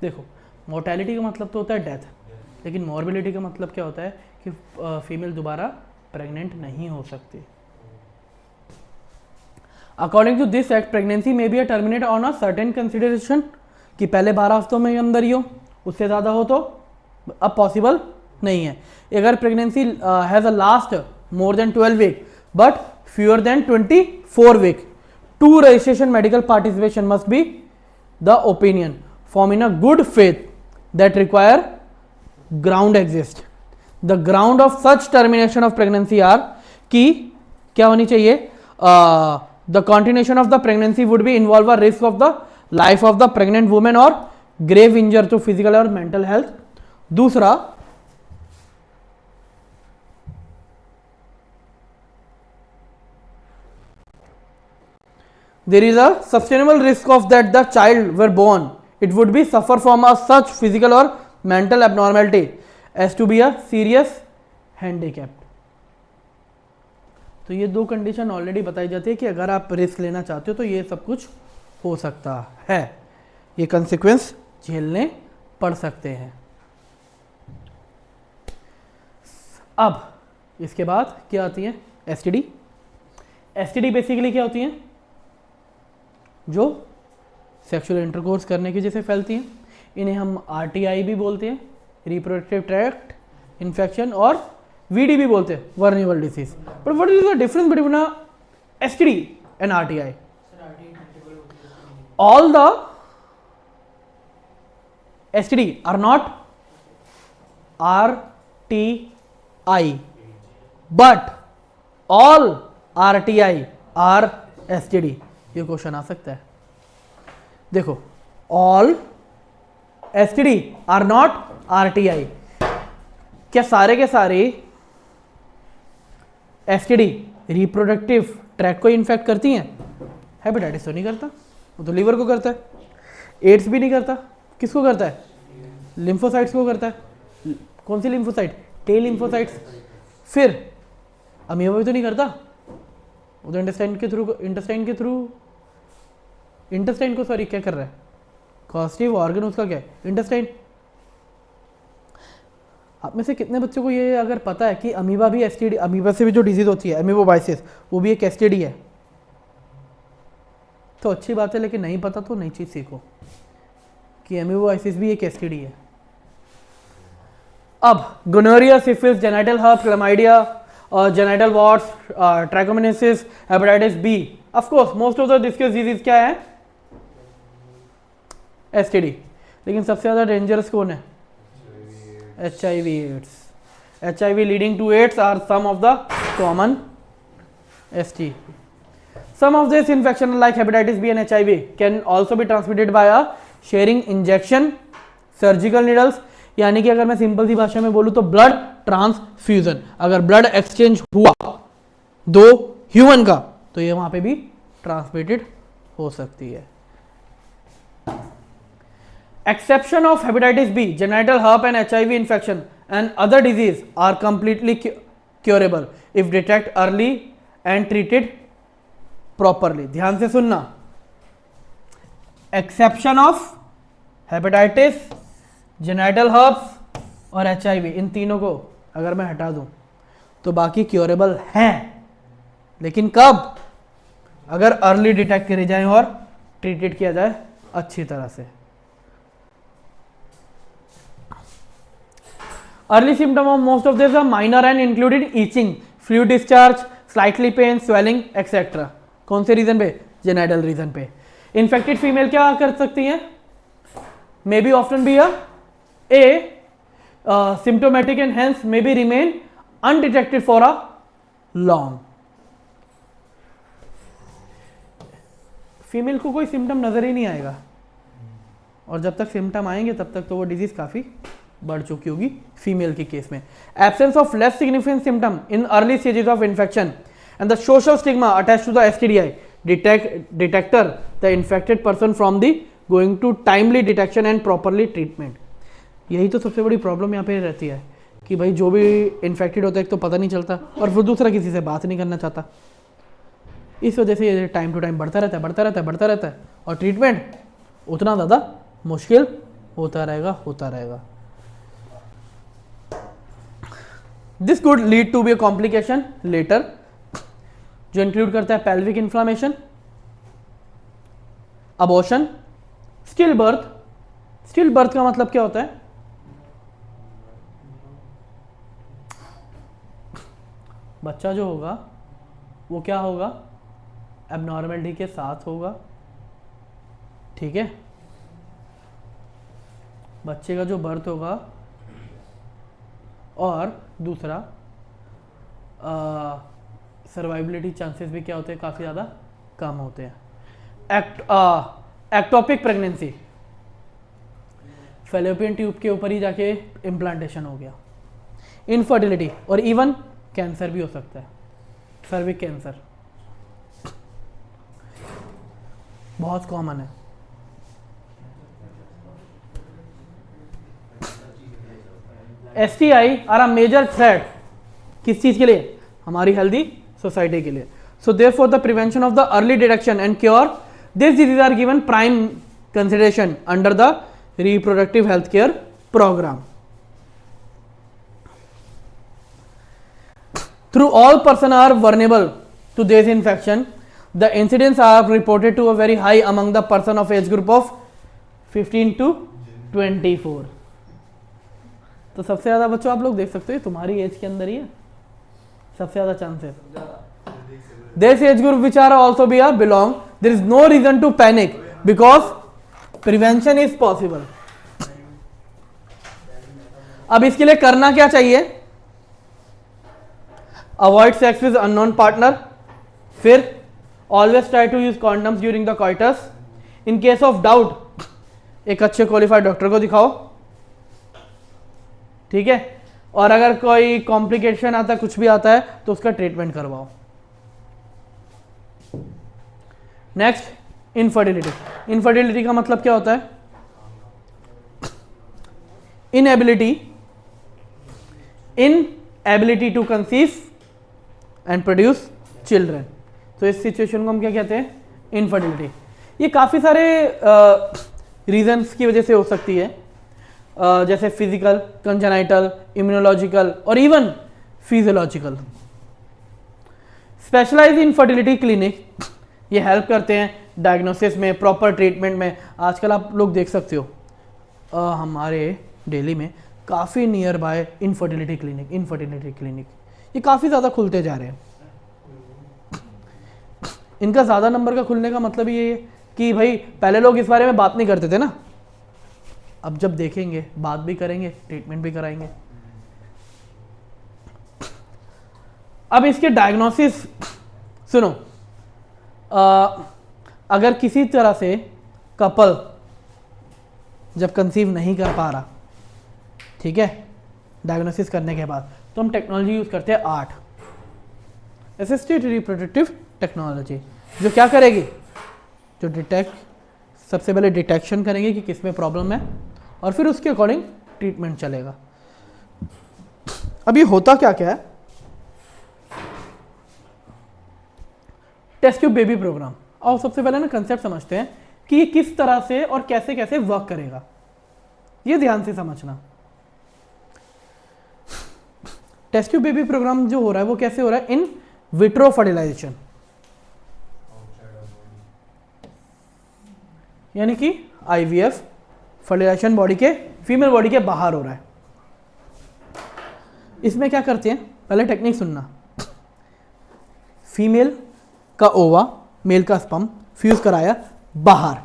देखो mortality का मतलब तो होता है death, लेकिन मॉर्बिलिटी का मतलब क्या होता है कि फीमेल दोबारा प्रेग्नेंट नहीं हो सकती। According to this act pregnancy में be terminate on a certain consideration, कि पहले 12 हफ्तों में अंदर ही हो, उससे ज़्यादा हो तो अब पॉसिबल नहीं है। अगर pregnancy has a last more than 12 week but fewer than 24 week, to registration medical participation must be the opinion form in a good faith that require ground exist. The ground of such termination of pregnancy are कि क्या होनी चाहिए, the continuation of the pregnancy would be involve a risk of the life of the pregnant woman or grave injury to physical और mental health. दूसरा, there is a sustainable risk of that the child were born, it would be suffer from a such physical or mental abnormality as to be a serious handicap. तो ये दो condition already बताई जाती है कि अगर आप रिस्क लेना चाहते हो तो ये सब कुछ हो सकता है, ये कंसिक्वेंस झेलने पड़ सकते हैं। अब इसके बाद क्या आती है, एसटीडी। एसटीडी बेसिकली क्या होती है, जो सेक्सुअल इंटरकोर्स करने की जैसे फैलती हैं। इन्हें हम आरटीआई भी बोलते हैं, रिप्रोडक्टिव ट्रैक्ट इन्फेक्शन, और वीडी भी बोलते हैं, venereal disease. But what is the difference between a STD and RTI? All the STD are not RTI but all RTI are STD. ये क्वेश्चन आ सकता है। देखो, all STD are not RTI, क्या सारे के सारे एसटीडी रिप्रोडक्टिव ट्रैक को इन्फेक्ट करती हैं? हेपेटाइटिस तो नहीं करता, वो तो लीवर को करता है। एड्स भी नहीं करता, किसको करता है? लिम्फोसाइट्स को करता है। कौन सी लिम्फोसाइट? टे लिम्फोसाइट्स। फिर अमीबा भी तो नहीं करता, वो तो इंटेस्टाइन को सॉरी क्या कर रहा है, कॉस्टिव ऑर्गन उसका क्या है? इंटेस्टाइन। आप में से कितने बच्चों को ये अगर पता है कि अमीबा भी एसटीडी, अमीबा से भी जो डिजीज होती है अमीबोबाइसिस, वो भी एक एसटीडी है? तो अच्छी बात है, लेकिन नहीं पता तो नई चीज सीखो कि अमीबोबाइसिस भी एक एसटीडी है। अब gonorrhoea, syphilis, genital herp, chlamydia, genital warts, trichomoniasis, hepatitis B, of course most of the discuss disease क्या है? एसटीडी। लेकिन सबसे ज्यादा डेंजरस कौन है? HIV AIDS. HIV leading to AIDS are some of the common ST. Some of this infection like hepatitis B and HIV can also be transmitted by a sharing injection, surgical needles, यानी कि अगर मैं simple सी भाषा में बोलूं तो blood transfusion. अगर blood exchange हुआ दो ह्यूमन का तो ये वहां पे भी ट्रांसमिटेड हो सकती है। Exception of hepatitis B, genital herpes and HIV infection and other disease are completely curable if detected early and treated properly. ध्यान से सुनना, exception of hepatitis, genital herpes और HIV, इन तीनों को अगर मैं हटा दूं तो बाकी क्योरेबल हैं, लेकिन कब? अगर अर्ली डिटेक्ट करे जाए और ट्रीटेड किया जाए अच्छी तरह से। Early symptom of most of these are minor and included itching, fluid discharge, slightly pain, swelling, etc. कौन से रीजन पे? जेनाइटल रीजन पे। इन्फेक्टेड फीमेल क्या कर सकती हैं? May be often B a symptomatic and hence may be remain undetected for a long. Female को कोई सिम्टम नजर ही नहीं आएगा, और जब तक सिम्टम आएंगे तब तक तो वो डिजीज काफी बढ़ चुकी होगी फीमेल के केस में। Absence of less significant symptom in early stages of infection and the social stigma attached to the STDI detector the infected person from the going to timely detection and properly treatment. यही तो सबसे बड़ी problem यहाँ पे रहती है कि भाई जो भी इन्फेक्टेड होता है एक तो पता नहीं चलता, और फिर दूसरा किसी से बात नहीं करना चाहता। इस वजह से ये टाइम टू टाइम बढ़ता रहता है और ट्रीटमेंट उतना ज़्यादा मुश्किल होता रहेगा। This could lead to be a complication later, जो इंक्लूड करता है pelvic inflammation, abortion, stillbirth का मतलब क्या होता है? बच्चा जो होगा वो क्या होगा? एबनॉर्मलिटी के साथ होगा, ठीक है। बच्चे का जो बर्थ होगा, और दूसरा सर्वाइबिलिटी चांसेस भी क्या होते हैं? काफ़ी ज़्यादा कम होते हैं। एक्टोपिक प्रेगनेंसी, फेलोपियन ट्यूब के ऊपर ही जाके इम्प्लांटेशन हो गया। इनफर्टिलिटी, और इवन कैंसर भी हो सकता है, सर्विक कैंसर बहुत कॉमन है। STI are a major threat, किस चीज के लिए? हमारी हेल्दी सोसाइटी के लिए। So therefore the prevention of the early detection and cure this disease are given prime consideration under the reproductive health care programme. Through all person are vulnerable to this infection. The incidence are reported to a very high among the person of age group of 15 to 24. तो सबसे ज़्यादा बच्चों आप लोग देख सकते हो तुम्हारी एज के अंदर ही है सबसे ज़्यादा chances. This age group which are also be belong, there is no reason to panic because prevention is possible. अब इसके लिए करना क्या चाहिए? Avoid sex with unknown partner, फिर always try to use condoms during the coitus. In case of doubt एक अच्छे qualified doctor को दिखाओ, ठीक है। और अगर कोई कॉम्प्लिकेशन आता है, कुछ भी आता है, तो उसका ट्रीटमेंट करवाओ। नेक्स्ट, इनफर्टिलिटी का मतलब क्या होता है? Inability to conceive and produce children. तो इस सिचुएशन को हम क्या कहते हैं? इनफर्टिलिटी। ये काफ़ी सारे रीजंस की वजह से हो सकती है, जैसे फिजिकल, कंजेनाइटल, इम्यूनोलॉजिकल और even physiological. Specialised infertility clinic ये हेल्प करते हैं डायग्नोसिस में, प्रॉपर ट्रीटमेंट में। आजकल आप लोग देख सकते हो हमारे दिल्ली में काफ़ी नियर बाय इनफर्टिलिटी क्लिनिक ये काफ़ी ज़्यादा खुलते जा रहे हैं। इनका ज़्यादा नंबर का खुलने का मतलब ये है कि भाई पहले लोग इस बारे में बात नहीं करते थे ना, अब जब देखेंगे बात भी करेंगे, ट्रीटमेंट भी कराएंगे। अब इसके डायग्नोसिस सुनो, अगर किसी तरह से कपल जब कंसीव नहीं कर पा रहा, ठीक है, डायग्नोसिस करने के बाद, तो हम टेक्नोलॉजी यूज़ करते हैं ART, असिस्टेड रिप्रोडक्टिव टेक्नोलॉजी, जो क्या करेगी? जो सबसे पहले डिटेक्शन करेंगे कि किस में प्रॉब्लम है, और फिर उसके अकॉर्डिंग ट्रीटमेंट चलेगा। अब ये होता क्या क्या है? Test tube baby programme. और सबसे पहले ना कंसेप्ट समझते हैं कि ये किस तरह से और कैसे कैसे वर्क करेगा, ये ध्यान से समझना। टेस्ट ट्यूब बेबी प्रोग्राम जो हो रहा है वो कैसे हो रहा है? इन विट्रो फर्टिलाइजेशन, यानी कि IVF फर्टिलाइजेशन बॉडी के, फीमेल बॉडी के बाहर हो रहा है। इसमें क्या करते हैं? पहले टेक्निक सुनना। फीमेल का ओवा, मेल का स्पर्म फ्यूज कराया बाहर,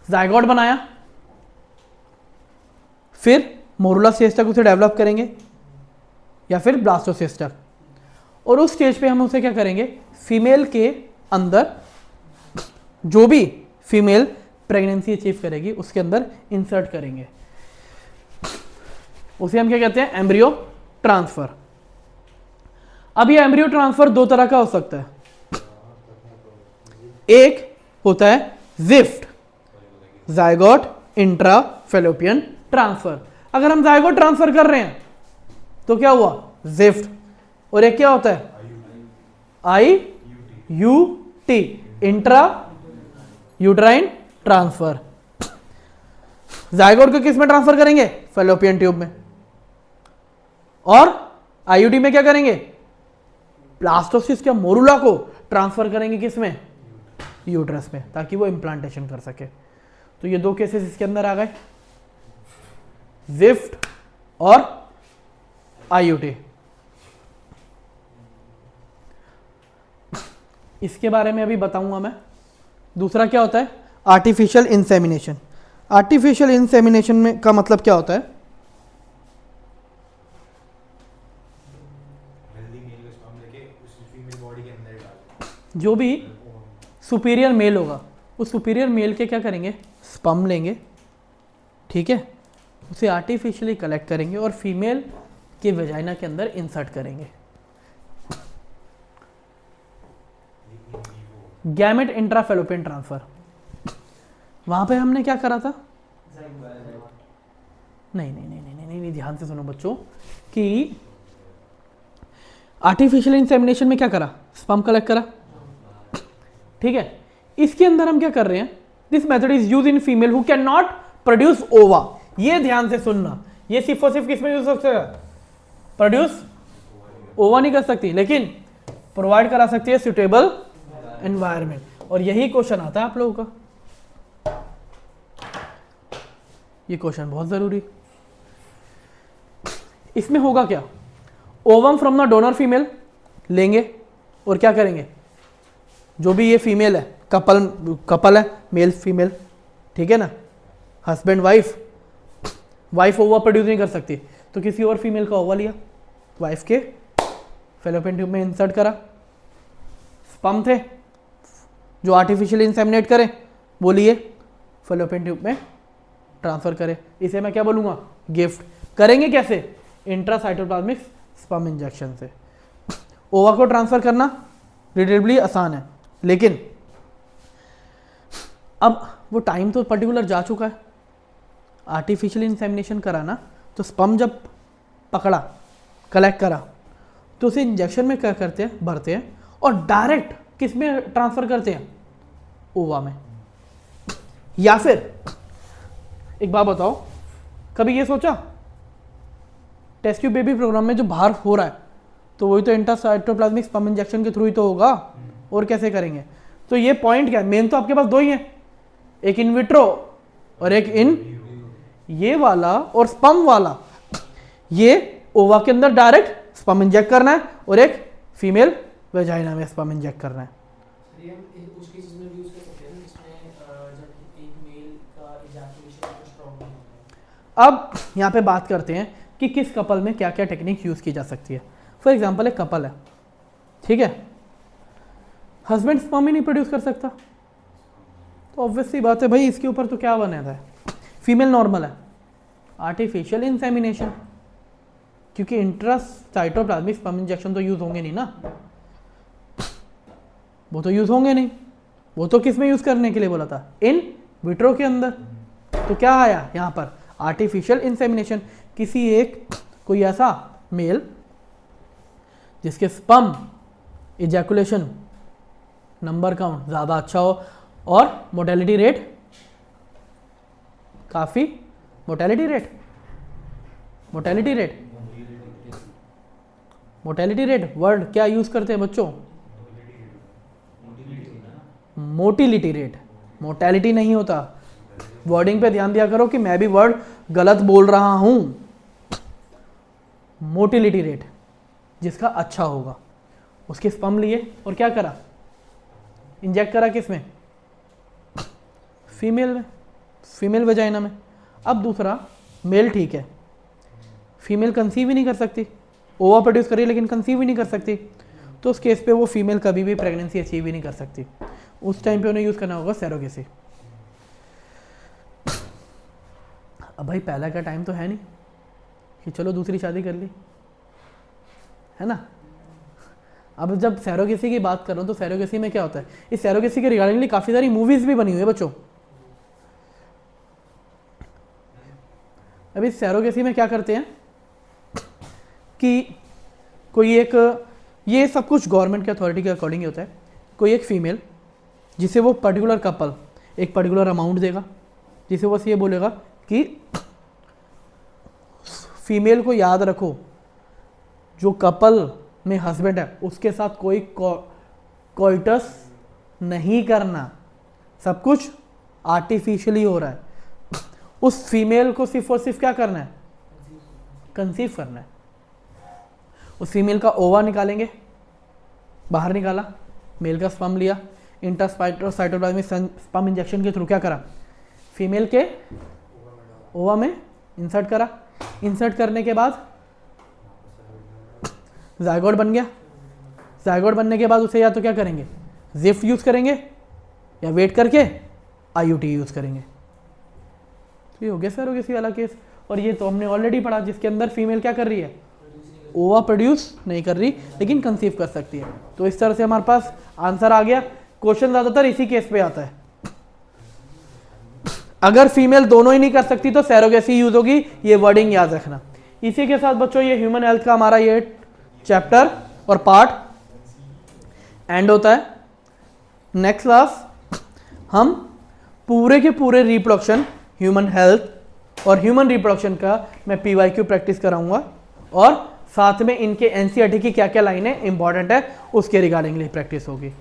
जायगोट बनाया, फिर मोरुला स्टेज तक उसे डेवलप करेंगे या फिर ब्लास्टोसिस्ट तक, और उस स्टेज पे हम उसे क्या करेंगे? फीमेल के अंदर जो भी फीमेल प्रेगनेंसी अचीव करेगी उसके अंदर इंसर्ट करेंगे। उसे हम क्या कहते हैं? Embryo transfer. अब ये एम्ब्रियो ट्रांसफर दो तरह का हो सकता है। एक होता है gift, zygote intra fallopian transfer. अगर हम जायगोट ट्रांसफर कर रहे हैं तो क्या हुआ, जिफ्ट। और एक क्या होता है, I U T, intrauterine transfer. Zygote को किस में ट्रांसफर करेंगे, फैलोपियन ट्यूब में। और आईयूटी में क्या करेंगे, ब्लास्टोसिस्ट या मोरुला को ट्रांसफर करेंगे किस में, यूट्रस में, ताकि वो इम्प्लांटेशन कर सके। तो ये दो केसेस इसके अंदर आ गए, जिफ्ट और आईयूटी। इसके बारे में अभी बताऊंगा मैं। दूसरा क्या होता है, आर्टिफिशियल इंसेमिनेशन। आर्टिफिशियल इंसेमिनेशन में का मतलब क्या होता है, हेल्दी मेल का स्पर्म लेके उस फीमेल बॉडी के अंदर डाल जो भी सुपीरियर मेल होगा उस सुपीरियर मेल के क्या करेंगे, स्पर्म लेंगे, ठीक है, उसे आर्टिफिशियली कलेक्ट करेंगे और फीमेल के वेजाइना के अंदर इंसर्ट करेंगे। गैमेट इंट्राफेलोपियन ट्रांसफर, वहां पे हमने क्या करा था, नहीं, ध्यान से सुनो बच्चों, कि आर्टिफिशियल इंसेमिनेशन में क्या करा, स्पर्म कलेक्ट करा, ठीक है। इसके अंदर हम क्या कर रहे हैं, this method is use in female who can not produce ओवा। ये ध्यान से सुनना, ये सिर्फ और सिर्फ किस में यूज हो सकता है, प्रोड्यूस ओवा नहीं कर सकती, लेकिन प्रोवाइड करा सकती है सुटेबल एनवायरमेंट। और यही क्वेश्चन आता है आप लोगों का, ये क्वेश्चन बहुत जरूरी। इसमें होगा क्या, ovum from the donor female लेंगे और क्या करेंगे, जो भी ये फीमेल है, कपल है, मेल फीमेल, ठीक है ना, हस्बैंड वाइफ ओवा प्रोड्यूस नहीं कर सकती, तो किसी और फीमेल का ओवा लिया, वाइफ के फैलोपियन ट्यूब में इंसर्ट करा, स्पर्म थे जो आर्टिफिशियल इंसेमिनेट करें, वो लिए फैलोपियन ट्यूब में ट्रांसफर करें। इसे मैं क्या बोलूँगा, गिफ्ट। करेंगे कैसे, इंट्रासाइटोप्लाज्मिक स्पर्म इंजेक्शन से। ओवा को ट्रांसफर करना रिलेटिवली आसान है, लेकिन अब वो टाइम तो पर्टिकुलर जा चुका है। आर्टिफिशियल इंसेमिनेशन कराना, तो स्पर्म जब पकड़ा, कलेक्ट करा, तो उसे इंजेक्शन में क्या करते हैं, भरते हैं और डायरेक्ट किस में ट्रांसफर करते हैं, ओवा में। या फिर एक बात बताओ, कभी ये सोचा टेस्ट ट्यूब बेबी प्रोग्राम में जो बाहर हो रहा है, तो वही तो इंट्रासाइटोप्लाज्मिक स्पर्म इंजेक्शन के थ्रू ही तो होगा, और कैसे करेंगे। तो ये पॉइंट क्या है, मेन तो आपके पास दो ही हैं, एक इन विट्रो और एक इन, ये वाला और स्पर्म वाला, ये ओवा के अंदर डायरेक्ट स्पर्म इंजेक्ट करना है और एक फीमेल वेजाइना में स्पर्म इंजेक्ट करना है। उस केसेस में भी यूज कर सकते हैं जिसमें जब एक मेल का इजैकुलेशन स्ट्रांग नहीं होता है। अब यहाँ पे बात करते हैं कि किस कपल में क्या क्या टेक्निक यूज़ की जा सकती है। फॉर एग्जाम्पल एक कपल है, ठीक है, हस्बैंड स्पर्म ही नहीं प्रोड्यूस कर सकता, तो ऑब्वियसली बात है भाई, इसके ऊपर तो क्या बना था, फीमेल नॉर्मल है, आर्टिफिशियल इंसेमिनेशन, क्योंकि इंट्रासाइटोप्लाज्मिक स्पर्म इंजेक्शन तो यूज़ होंगे नहीं ना, वो तो यूज़ होंगे नहीं, वो तो किस में यूज़ करने के लिए बोला था, इन विट्रो के अंदर। तो क्या आया यहाँ पर, आर्टिफिशियल इंसेमिनेशन। किसी एक कोई ऐसा मेल जिसके स्पर्म इजैकुलेशन नंबर काउंट ज़्यादा अच्छा हो और मोटेलिटी रेट काफ़ी, मोटेलिटी रेट वर्ड क्या यूज़ करते हैं बच्चों, मोटिलिटी रेट, मोटेलिटी नहीं होता। वर्डिंग पे ध्यान दिया करो कि मैं भी वर्ड गलत बोल रहा हूं। मोटिलिटी रेट जिसका अच्छा होगा, उसके स्पर्म लिए और क्या करा, इंजेक्ट करा किसमें, फीमेल में, फीमेल वेजाइना में। अब दूसरा मेल, ठीक है, फीमेल कंसीव ही नहीं कर सकती, ओवा प्रोड्यूस करी लेकिन कंसीव ही नहीं कर सकती, तो उस केस पे वो फीमेल कभी भी प्रेगनेंसी अचीव ही नहीं कर सकती। उस टाइम पे उन्हें यूज़ करना होगा सैरोगेसी। अब भाई पहला का टाइम तो है नहीं कि चलो दूसरी शादी कर ली, है ना। अब जब सैरोगेसी की बात कर रहा हूँ, तो सैरोगेसी में क्या होता है, इस सैरोगेसी के रिगार्डिंगली काफ़ी सारी मूवीज़ भी बनी हुई है बच्चों। अब इस सैरोगेसी में क्या करते हैं कि कोई एक, ये सब कुछ गवर्नमेंट के अथॉरिटी के अकॉर्डिंग ही होता है, कोई एक फीमेल जिसे वो पर्टिकुलर कपल एक पर्टिकुलर अमाउंट देगा, जिसे बस ये बोलेगा कि फीमेल को याद रखो जो कपल में हस्बैंड है उसके साथ कोई कोइटस नहीं करना, सब कुछ आर्टिफिशियली हो रहा है। उस फीमेल को सिर्फ और सिर्फ क्या करना है, कंसीव करना है। उस फीमेल का ओवा निकालेंगे, बाहर निकाला, मेल का स्पर्म लिया, इंट्रासाइटोप्लाज्मिक स्पर्म इंजेक्शन के थ्रू क्या करा, फीमेल के ओवा में इंसर्ट करा। इंसर्ट करने के बाद जायगोट बन गया। जायगोट बनने के बाद उसे या तो क्या करेंगे, जिफ्ट यूज़ करेंगे या वेट करके आईयूटी यूज़ करेंगे। तो ये हो गया सरोगेसी वाला केस। और ये तो हमने ऑलरेडी पढ़ा जिसके अंदर फीमेल क्या कर रही है, ओवा प्रोड्यूस नहीं कर रही लेकिन कंसीव कर सकती है। तो इस तरह से हमारे पास आंसर आ गया। क्वेश्चन ज़्यादातर इसी केस पे आता है। अगर फीमेल दोनों ही नहीं कर सकती तो सरोगेसी यूज होगी, ये वर्डिंग याद रखना। इसी के साथ बच्चों ये ह्यूमन हेल्थ का हमारा ये चैप्टर और पार्ट एंड होता है। नेक्स्ट क्लास हम पूरे के पूरे रिप्रोडक्शन, ह्यूमन हेल्थ और ह्यूमन रिप्रोडक्शन का मैं PYQ प्रैक्टिस कराऊंगा और साथ में इनके NCERT की क्या क्या लाइनें इंपॉर्टेंट है उसके रिगार्डिंगली प्रैक्टिस होगी।